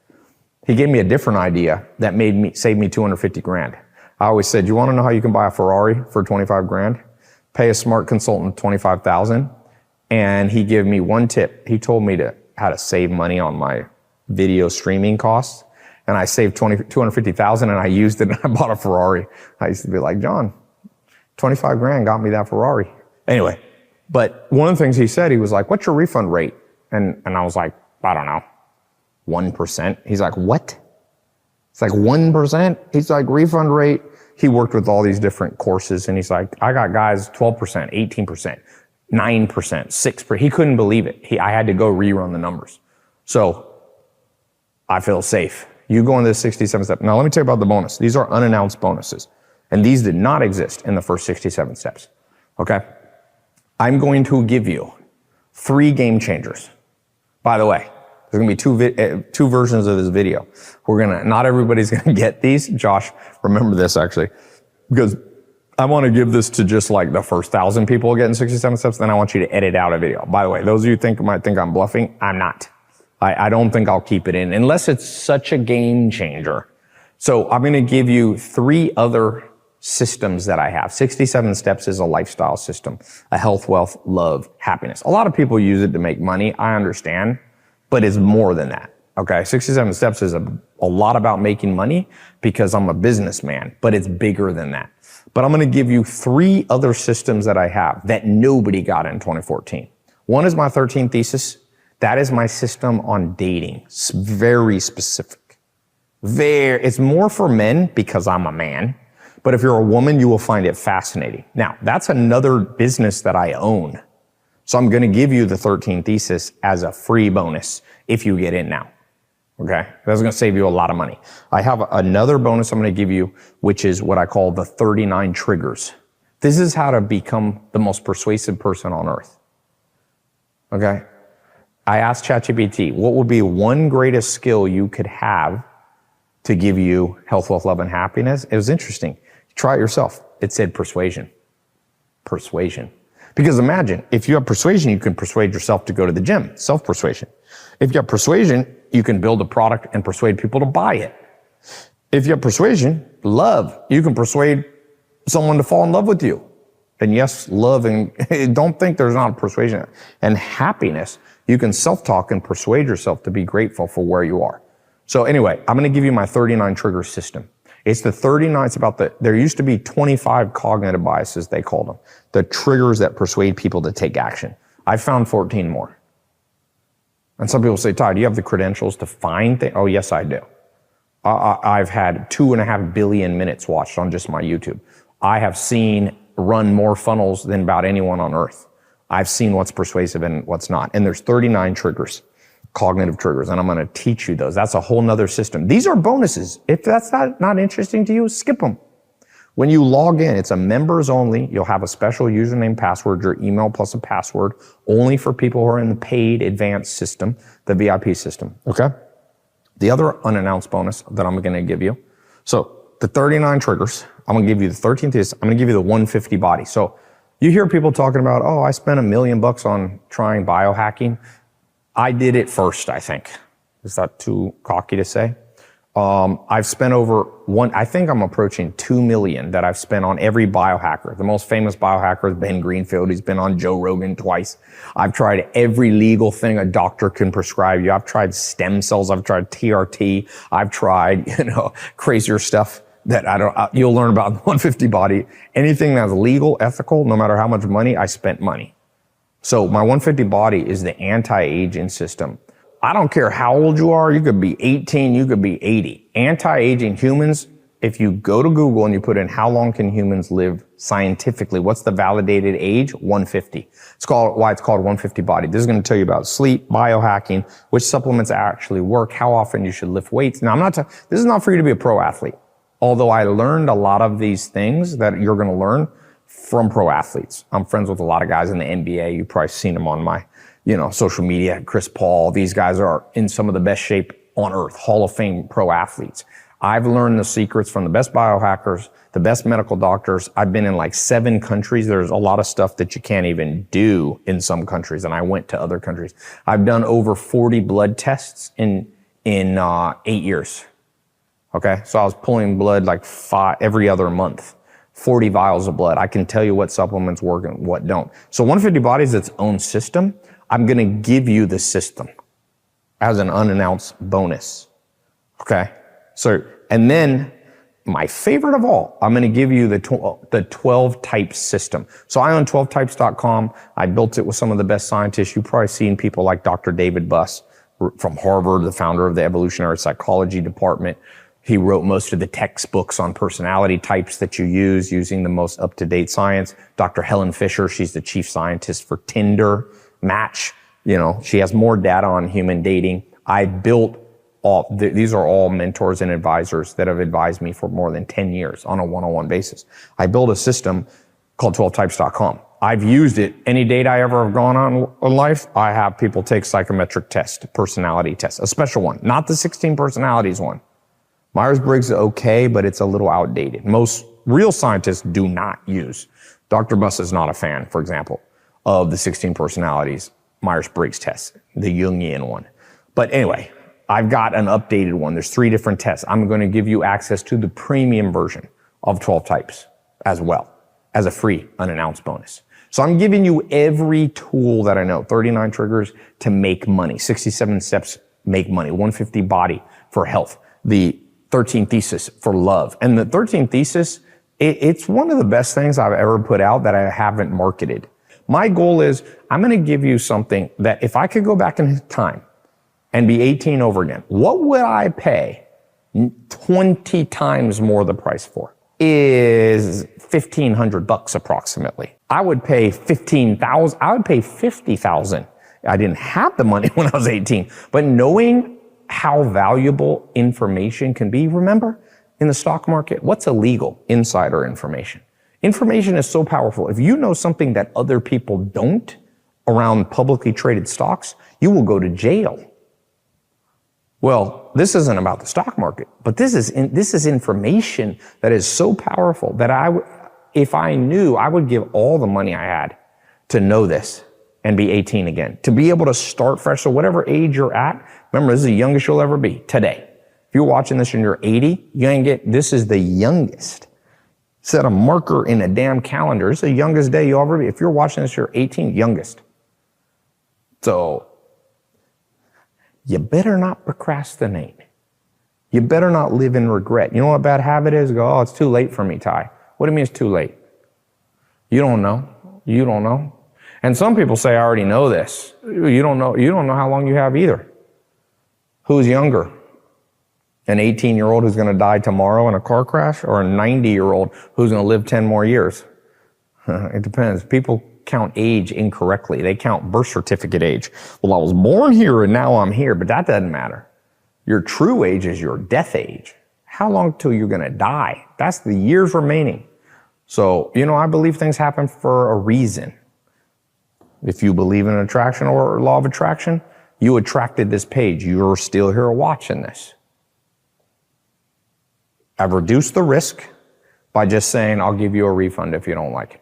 Speaker 1: He gave me a different idea that saved me 250 grand. I always said, you want to know how you can buy a Ferrari for 25 grand? Pay a smart consultant 25,000. And he gave me one tip. He told me how to save money on my video streaming costs. And I saved 250,000 and I used it and I bought a Ferrari. I used to be like, John, 25 grand got me that Ferrari. Anyway, but one of the things he said, he was like, what's your refund rate? And I was like, I don't know, 1%. He's like, what? It's like 1%? He's like, refund rate. He worked with all these different courses and he's like, I got guys 12%, 18%, 9%, 6%. He couldn't believe it. I had to go rerun the numbers. So I feel safe. You go into the 67 steps. Now let me tell you about the bonus. These are unannounced bonuses. And these did not exist in the first 67 steps. Okay? I'm going to give you 3 game changers. By the way, there's going to be two versions of this video. Not everybody's going to get these. Josh, remember this actually, because I want to give this to just like the first 1,000 people getting 67 steps. Then I want you to edit out a video. By the way, those of you might think I'm bluffing. I'm not. I don't think I'll keep it in unless it's such a game changer. So I'm going to give you 3 other systems that I have. 67 steps is a lifestyle system, a health, wealth, love, happiness. A lot of people use it to make money. I understand, but it's more than that. Okay. 67 steps is a lot about making money because I'm a businessman, but it's bigger than that. But I'm going to give you 3 other systems that I have that nobody got in 2014. One is my 13 thesis. That is my system on dating. It's very specific. It's more for men because I'm a man. But if you're a woman, you will find it fascinating. Now, that's another business that I own. So I'm going to give you the 13 thesis as a free bonus if you get in now. Okay? That's going to save you a lot of money. I have another bonus I'm going to give you, which is what I call the 39 triggers. This is how to become the most persuasive person on earth. Okay? I asked ChatGPT, what would be one greatest skill you could have to give you health, wealth, love, and happiness? It was interesting. Try it yourself. It said persuasion. Persuasion. Because imagine, if you have persuasion, you can persuade yourself to go to the gym. Self-persuasion. If you have persuasion, you can build a product and persuade people to buy it. If you have persuasion, love, you can persuade someone to fall in love with you. And yes, love, and don't think there's not persuasion. And happiness, you can self-talk and persuade yourself to be grateful for where you are. So anyway, I'm going to give you my 39 trigger system. It's the 39, there used to be 25 cognitive biases, they called them. The triggers that persuade people to take action. I found 14 more. And some people say, Tai, do you have the credentials to find things? Oh, yes, I do. I've had 2.5 billion minutes watched on just my YouTube. I have run more funnels than about anyone on earth. I've seen what's persuasive and what's not. And there's 39 triggers, cognitive triggers, and I'm going to teach you those. That's a whole nother system. These are bonuses. If that's not interesting to you, skip them. When you log in, it's a members only. You'll have a special username, password, your email plus a password, only for people who are in the paid advanced system, the VIP system. Okay? The other unannounced bonus that I'm going to give you. So the 39 triggers, I'm going to give you the 13th is, I'm going to give you the 150 body. So you hear people talking about, I spent $1 million on trying biohacking. I did it first, I think. Is that too cocky to say? I've spent I think I'm approaching 2 million that I've spent on every biohacker. The most famous biohacker is Ben Greenfield. He's been on Joe Rogan twice. I've tried every legal thing a doctor can prescribe you. I've tried stem cells. I've tried TRT. I've tried, crazier stuff that you'll learn about in 150 Body. Anything that's legal, ethical, no matter how much money, I spent money. So my 150 Body is the anti-aging system. I don't care how old you are. You could be 18, you could be 80. Anti-aging humans, if you go to Google and you put in how long can humans live scientifically, what's the validated age? 150. Why it's called 150 Body. This is going to tell you about sleep, biohacking, which supplements actually work, how often you should lift weights. Now, this is not for you to be a pro athlete. Although I learned a lot of these things that you're going to learn from pro athletes. I'm friends with a lot of guys in the NBA. You've probably seen them on my social media. Chris Paul, these guys are in some of the best shape on earth, Hall of Fame pro athletes. I've learned the secrets from the best biohackers, the best medical doctors. I've been in like 7 countries. There's a lot of stuff that you can't even do in some countries, and I went to other countries. I've done over 40 blood tests in 8 years. Okay, so I was pulling blood like every other month. 40 vials of blood. I can tell you what supplements work and what don't. So 150 Body is its own system. I'm going to give you the system as an unannounced bonus. Okay. So, and then my favorite of all, I'm going to give you the 12 types system. So I own 12types.com. I built it with some of the best scientists. You've probably seen people like Dr. David Buss from Harvard, the founder of the evolutionary psychology department. He wrote most of the textbooks on personality types that you use using the most up-to-date science. Dr. Helen Fisher, she's the chief scientist for Tinder, Match. She has more data on human dating. I built these are all mentors and advisors that have advised me for more than 10 years on a one-on-one basis. I built a system called 12types.com. I've used it. Any date I ever have gone on in life, I have people take psychometric test, personality test, a special one, not the 16 personalities one. Myers-Briggs is okay, but it's a little outdated. Most real scientists do not use. Dr. Buss is not a fan, for example, of the 16 personalities Myers-Briggs test, the Jungian one. But anyway, I've got an updated one. There's 3 different tests. I'm going to give you access to the premium version of 12 types as well as a free unannounced bonus. So I'm giving you every tool that I know, 39 triggers to make money, 67 steps make money, 150 Body for health, the 13 thesis for love. And the 13 thesis, it's one of the best things I've ever put out that I haven't marketed. My goal is I'm going to give you something that if I could go back in time and be 18 over again, what would I pay 20 times more the price for? Is $1,500 approximately. I would pay $15,000. I would pay $50,000. I didn't have the money when I was 18, but knowing how valuable information can be. Remember, in the stock market, what's illegal? Insider information. Information is so powerful. If you know something that other people don't around publicly traded stocks, you will go to jail. Well, this isn't about the stock market, but this is information that is so powerful that if I knew, I would give all the money I had to know this and be 18 again, to be able to start fresh. So whatever age you're at, remember, this is the youngest you'll ever be today. If you're watching this and you're 80, this is the youngest. Set a marker in a damn calendar. It's the youngest day you'll ever be. If you're watching this, you're 18, youngest. So you better not procrastinate. You better not live in regret. You know what a bad habit is? Go, oh, it's too late for me, Tai. What do you mean it's too late? You don't know. You don't know. And some people say, I already know this. You don't know. You don't know how long you have either. Who's younger? An 18-year-old who's going to die tomorrow in a car crash, or a 90-year-old who's going to live 10 more years? It depends. People count age incorrectly. They count birth certificate age. Well, I was born here and now I'm here, but that doesn't matter. Your true age is your death age. How long till you're going to die? That's the years remaining. So, I believe things happen for a reason. If you believe in attraction or law of attraction, you attracted this page. You're still here watching this. I've reduced the risk by just saying, I'll give you a refund if you don't like it.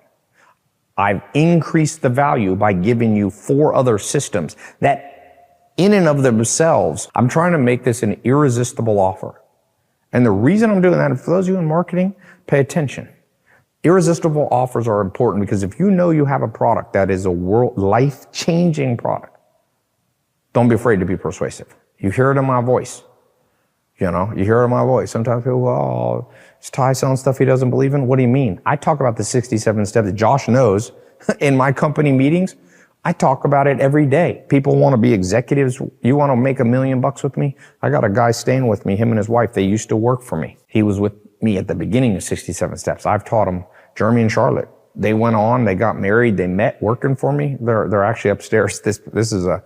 Speaker 1: I've increased the value by giving you 4 other systems that in and of themselves, I'm trying to make this an irresistible offer. And the reason I'm doing that, and for those of you in marketing, pay attention. Irresistible offers are important because if you know you have a product that is a life-changing product, don't be afraid to be persuasive. You hear it in my voice. You hear it in my voice. Sometimes people go, oh, is Tai selling stuff he doesn't believe in? What do you mean? I talk about the 67 steps that Josh knows in my company meetings. I talk about it every day. People want to be executives. You want to make $1 million with me? I got a guy staying with me, him and his wife. They used to work for me. He was with me at the beginning of 67 steps. I've taught him, Jeremy and Charlotte. They went on, they got married, they met working for me. They're actually upstairs. This is a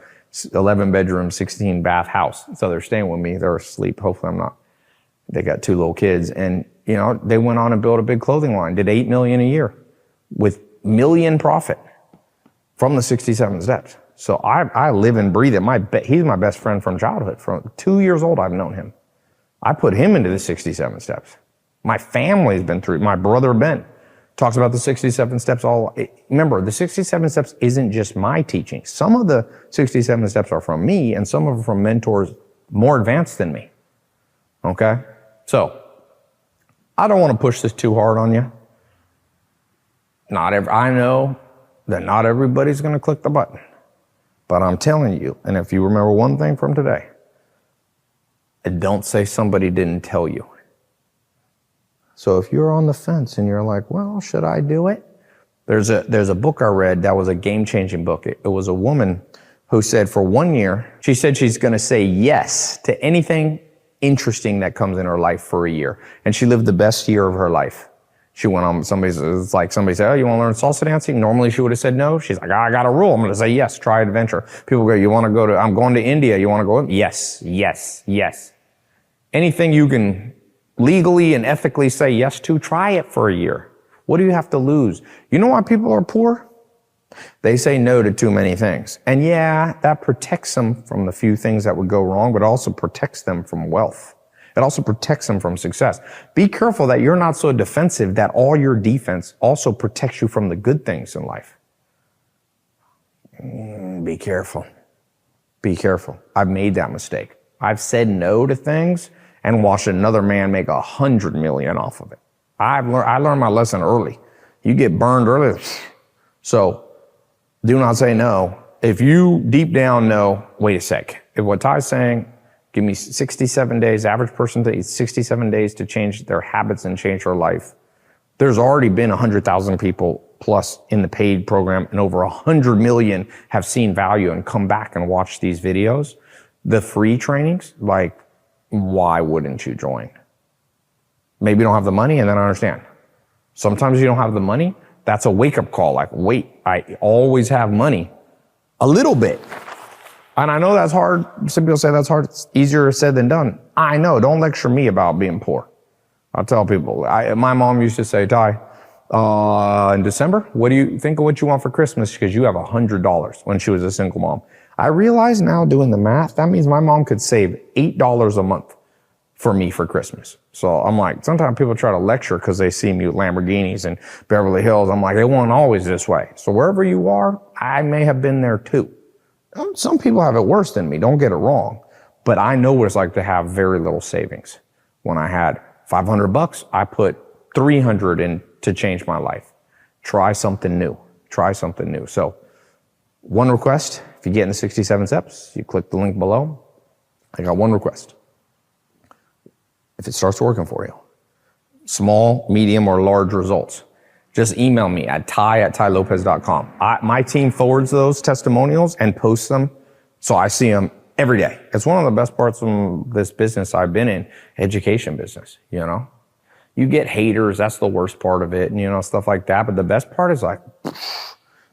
Speaker 1: 11 bedroom, 16 bath house. So they're staying with me. They're asleep. Hopefully I'm not. They got 2 little kids, and they went on and built a big clothing line, did $8 million a year with million profit from the 67 steps. So I live and breathe it. He's my best friend from childhood. From 2 years old, I've known him. I put him into the 67 steps. My family's been through. My brother Ben talks about the 67 steps remember, the 67 steps isn't just my teaching. Some of the 67 steps are from me, and some of them from mentors more advanced than me. Okay? So, I don't want to push this too hard on you. I know that not everybody's going to click the button. But I'm telling you, and if you remember one thing from today, don't say somebody didn't tell you. So if you're on the fence and you're like, well, should I do it? There's a book I read that was a game-changing book. It was a woman who said for 1 year, she said she's going to say yes to anything interesting that comes in her life for a year. And she lived the best year of her life. She went on, somebody said, oh, you want to learn salsa dancing? Normally she would have said no. She's like, I got a rule. I'm going to say yes, try adventure. People go, I'm going to India. You want to go? Yes, yes, yes. Anything you can legally and ethically say yes to, try it for a year. What do you have to lose? You know why people are poor? They say no to too many things. And yeah, that protects them from the few things that would go wrong, but also protects them from wealth. It also protects them from success. Be careful that you're not so defensive that all your defense also protects you from the good things in life. Be careful. Be careful. I've made that mistake. I've said no to things and watched another man make $100 million off of it. I learned my lesson early. You get burned early. So do not say no. If you deep down know, wait a sec. If what Ty's saying, give me 67 days, average person takes 67 days to change their habits and change their life. There's already been 100,000 people plus in the paid program, and over 100 million have seen value and come back and watch these videos. The free trainings, why wouldn't you join? Maybe you don't have the money, and then I understand. Sometimes you don't have the money. That's a wake-up call. Wait, I always have money. A little bit. And I know that's hard. Some people say that's hard. It's easier said than done. I know. Don't lecture me about being poor. I'll tell people. My mom used to say, Tai, in December, what do you think of what you want for Christmas? Because you have $100 when she was a single mom. I realize now doing the math, that means my mom could save $8 a month for me for Christmas. So I'm like, sometimes people try to lecture because they see me with Lamborghinis in Beverly Hills. I'm like, it wasn't always this way. So wherever you are, I may have been there too. Some people have it worse than me, don't get it wrong. But I know what it's like to have very little savings. When I had $500, I put 300 in to change my life. Try something new. Try something new. So one request, if you get in the 67 steps, you click the link below. I got one request. If it starts working for you, small, medium, or large results, just email me at tai@tailopez.com. My team forwards those testimonials and posts them, so I see them every day. It's one of the best parts of this business I've been in, education business, You get haters, that's the worst part of it, and stuff like that. But the best part is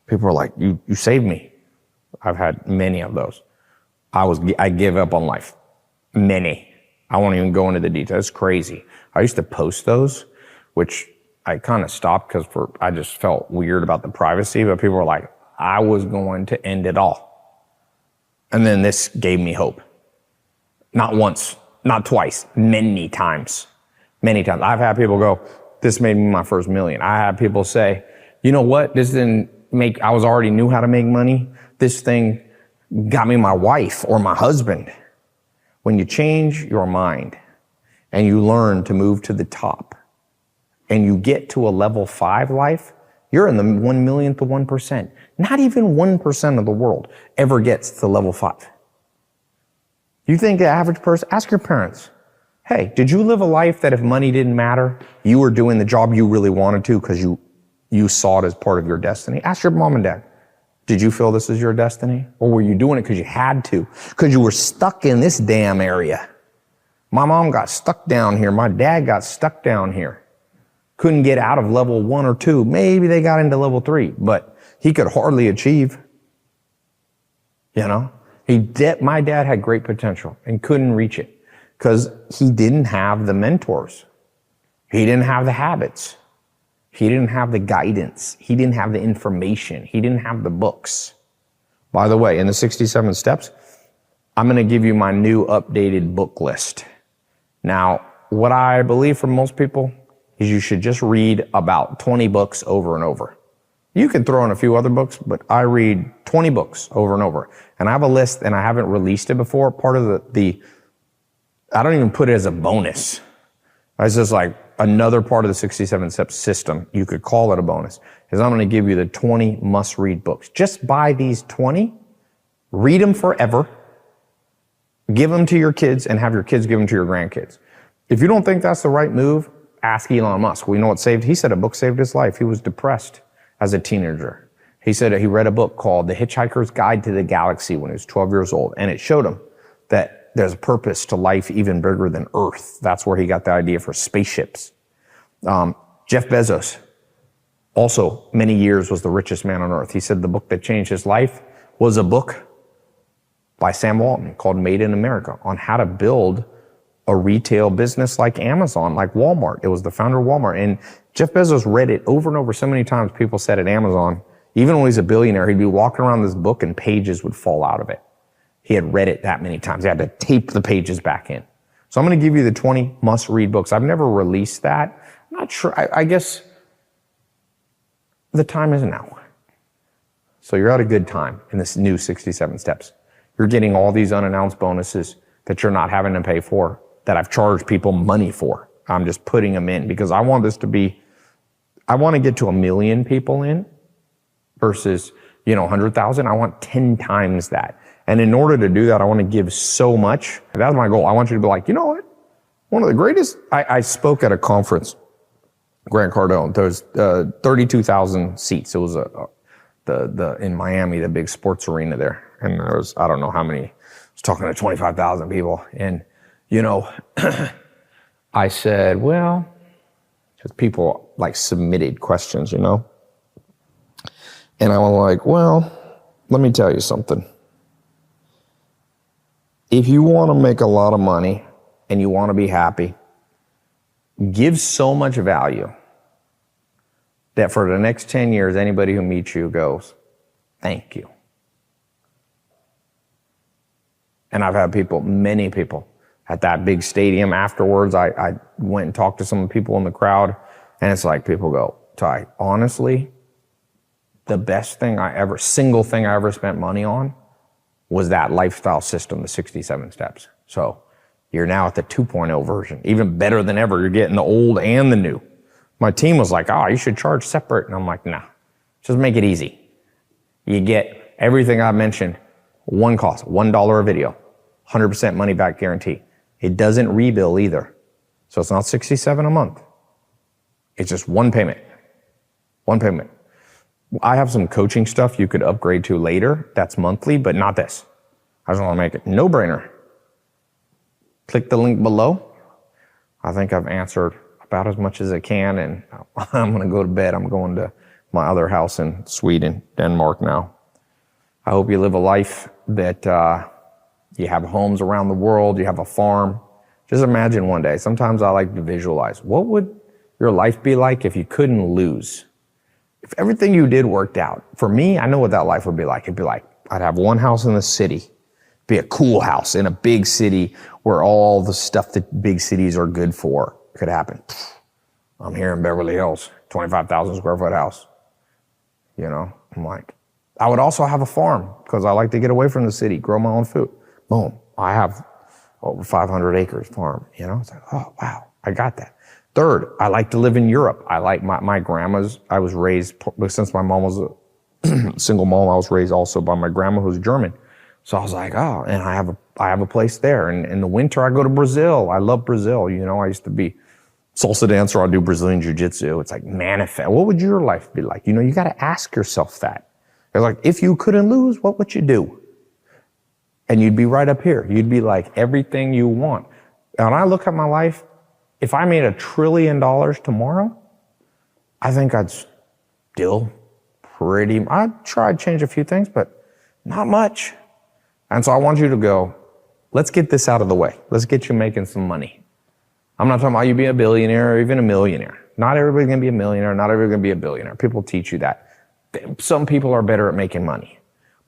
Speaker 1: people are like, you saved me. I've had many of those. I give up on life. Many. I won't even go into the details. It's crazy. I used to post those, which I kind of stopped because I just felt weird about the privacy, but people were like, I was going to end it all. And then this gave me hope. Not once, not twice, many times. Many times. I've had people go, this made me my first $1 million. I had people say, you know what? This didn't I already knew how to make money. This thing got me my wife or my husband. When you change your mind and you learn to move to the top and you get to a level 5 life, you're in the 1 millionth to 1%. Not even 1% of the world ever gets to level 5. You think the average person, ask your parents, hey, did you live a life that if money didn't matter, you were doing the job you really wanted to because you saw it as part of your destiny? Ask your mom and dad. Did you feel this is your destiny? Or were you doing it because you had to? Because you were stuck in this damn area. My mom got stuck down here. My dad got stuck down here. Couldn't get out of level 1 or 2. Maybe they got into level 3, but he could hardly achieve. You know? My dad had great potential and couldn't reach it because he didn't have the mentors. He didn't have the habits. He didn't have the guidance. He didn't have the information. He didn't have the books. By the way, in the 67 steps, I'm going to give you my new updated book list. Now, what I believe for most people is you should just read about 20 books over and over. You can throw in a few other books, but I read 20 books over and over. And I have a list, and I haven't released it before. Part of the I don't even put it as a bonus. It's just like another part of the 67 steps system. You could call it a bonus. Is I'm going to give you the 20 must-read books. Just buy these 20, read them forever, give them to your kids, and have your kids give them to your grandkids. If you don't think that's the right move, ask Elon Musk. We know what saved. He said a book saved his life. He was depressed as a teenager. He said he read a book called The Hitchhiker's Guide to the Galaxy when he was 12 years old, and it showed him that there's a purpose to life even bigger than Earth. That's where he got the idea for spaceships. Jeff Bezos, also many years was the richest man on Earth. He said the book that changed his life was a book by Sam Walton called Made in America on how to build a retail business like Amazon, like Walmart. It was the founder of Walmart. And Jeff Bezos read it over and over so many times. People said at Amazon, even when he's a billionaire, he'd be walking around this book and pages would fall out of it. He had read it that many times. He had to tape the pages back in. So I'm going to give you the 20 must-read books. I've never released that. I'm not sure. I guess the time is now. So you're at a good time in this new 67 steps. You're getting all these unannounced bonuses that you're not having to pay for, that I've charged people money for. I'm just putting them in because I want this to be, I want to get to 1 million people in versus, 100,000. I want 10 times that. And in order to do that, I want to give so much. That's my goal. I want you to be like, you know what? One of the greatest, I spoke at a conference, Grant Cardone. There's 32,000 seats. It was in Miami, the big sports arena there. And there was, I don't know how many, I was talking to 25,000 people. And, I said, well, because people submitted questions, And I was like, well, let me tell you something. If you want to make a lot of money and you want to be happy, give so much value that for the next 10 years, anybody who meets you goes, thank you. And I've had many people at that big stadium afterwards. I went and talked to some people in the crowd, and it's like people go, Tai, honestly, the best thing single thing I ever spent money on was that lifestyle system, the 67 steps. So you're now at the 2.0 version, even better than ever. You're getting the old and the new. My team was like, you should charge separate. And I'm like, nah, just make it easy. You get everything I mentioned, one cost, $1 a video, 100% money back guarantee. It doesn't rebill either. So it's not 67 a month. It's just one payment. One payment. I have some coaching stuff you could upgrade to later. That's monthly, but not this. I just want to make it no-brainer. Click the link below. I think I've answered about as much as I can, and I'm going to go to bed. I'm going to my other house in Sweden, Denmark now. I hope you live a life that you have homes around the world, you have a farm. Just imagine one day. Sometimes I like to visualize. What would your life be like if you couldn't lose? If everything you did worked out. For me, I know what that life would be like. It'd be like, I'd have one house in the city, be a cool house in a big city where all the stuff that big cities are good for could happen. I'm here in Beverly Hills, 25,000 square foot house. I'm like, I would also have a farm because I like to get away from the city, grow my own food. Boom. I have over 500 acres farm, you know? It's like, oh, wow, I got that. Third, I like to live in Europe. I like my grandma's, I was raised, since my mom was a single mom, I was raised also by my grandma who's German. So I was like, oh, and I have a place there. And in the winter, I go to Brazil. I love Brazil. You know, I used to be salsa dancer. I'll do Brazilian jiu-jitsu. It's like, manifest. What would your life be like? You know, you got to ask yourself that. It's like, if you couldn't lose, what would you do? And you'd be right up here. You'd be like everything you want. And when I look at my life, if I made $1 trillion tomorrow, I think I'd still I'd try to change a few things, but not much. And so I want you to go, let's get this out of the way. Let's get you making some money. I'm not talking about you being a billionaire or even a millionaire. Not everybody's going to be a millionaire. Not everybody's going to be a billionaire. People teach you that. Some people are better at making money.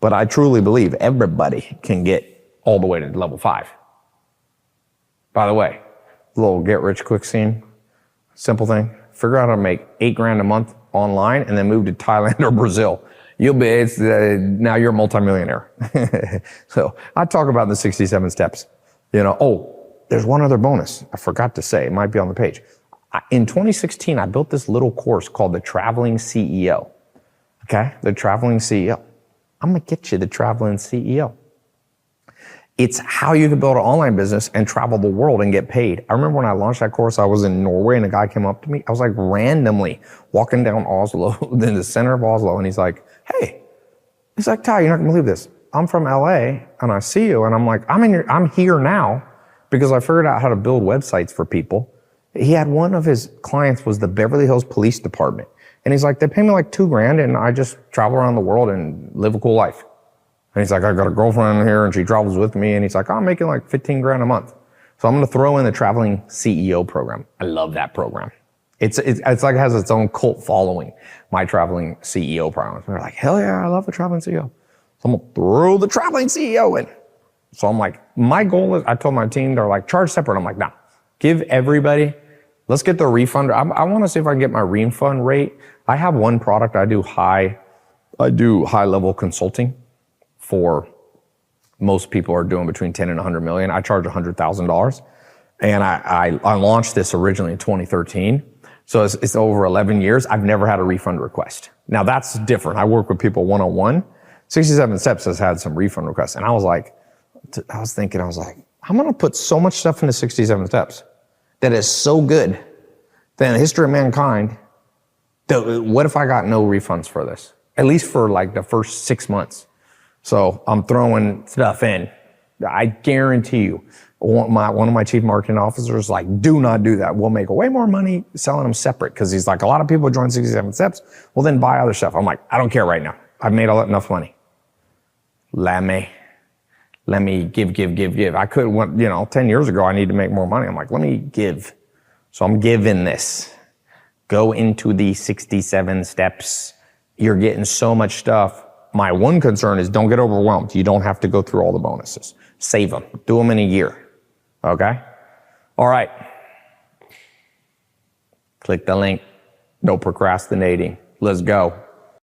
Speaker 1: But I truly believe everybody can get all the way to level 5. By the way, a little get rich quick scene. Simple thing. Figure out how to make $8,000 a month online and then move to Thailand or Brazil. You'll be, now you're a multimillionaire. So I talk about the 67 steps. You know, oh, there's one other bonus. I forgot to say, it might be on the page. In 2016, I built this little course called the Traveling CEO. Okay, the Traveling CEO. I'm gonna get you the Traveling CEO. It's how you can build an online business and travel the world and get paid. I remember when I launched that course, I was in Norway and a guy came up to me. I was like randomly walking down Oslo, in the center of Oslo, and he's like, hey, he's like, Tai, you're not gonna believe this. I'm from LA and I see you, and I'm like, I'm here now because I figured out how to build websites for people. He had one of his clients was the Beverly Hills Police Department. And he's like, they pay me like $2,000 and I just travel around the world and live a cool life. And he's like, I got a girlfriend here and she travels with me. And he's like, I'm making like $15,000 a month. So I'm going to throw in the Traveling CEO program. I love that program. It's like it has its own cult following, my Traveling CEO program. They're like, hell yeah, I love the Traveling CEO. So I'm going to throw the Traveling CEO in. So I'm like, my goal is, I told my team, they're like, charge separate. I'm like, nah, give everybody, let's get the refund. I want to see if I can get my refund rate. I have one product. I do high level consulting for most people are doing between 10 and 100 million. I charge $100,000. And I launched this originally in 2013. So it's over 11 years. I've never had a refund request. Now that's different. I work with people one-on-one. 67 Steps has had some refund requests. And I was like, I'm going to put so much stuff into 67 Steps that is so good that in the history of mankind, what if I got no refunds for this? At least for like the first 6 months. So I'm throwing stuff in. I guarantee you, one of my chief marketing officers like, do not do that. We'll make way more money selling them separate. Cause he's like, a lot of people join 67 Steps. Well, then buy other stuff. I'm like, I don't care right now. I've made enough money. Let me give. I could, 10 years ago, I need to make more money. I'm like, let me give. So I'm giving this. Go into the 67 steps. You're getting so much stuff. My one concern is don't get overwhelmed. You don't have to go through all the bonuses. Save them. Do them in a year. Okay? All right. Click the link. No procrastinating. Let's go.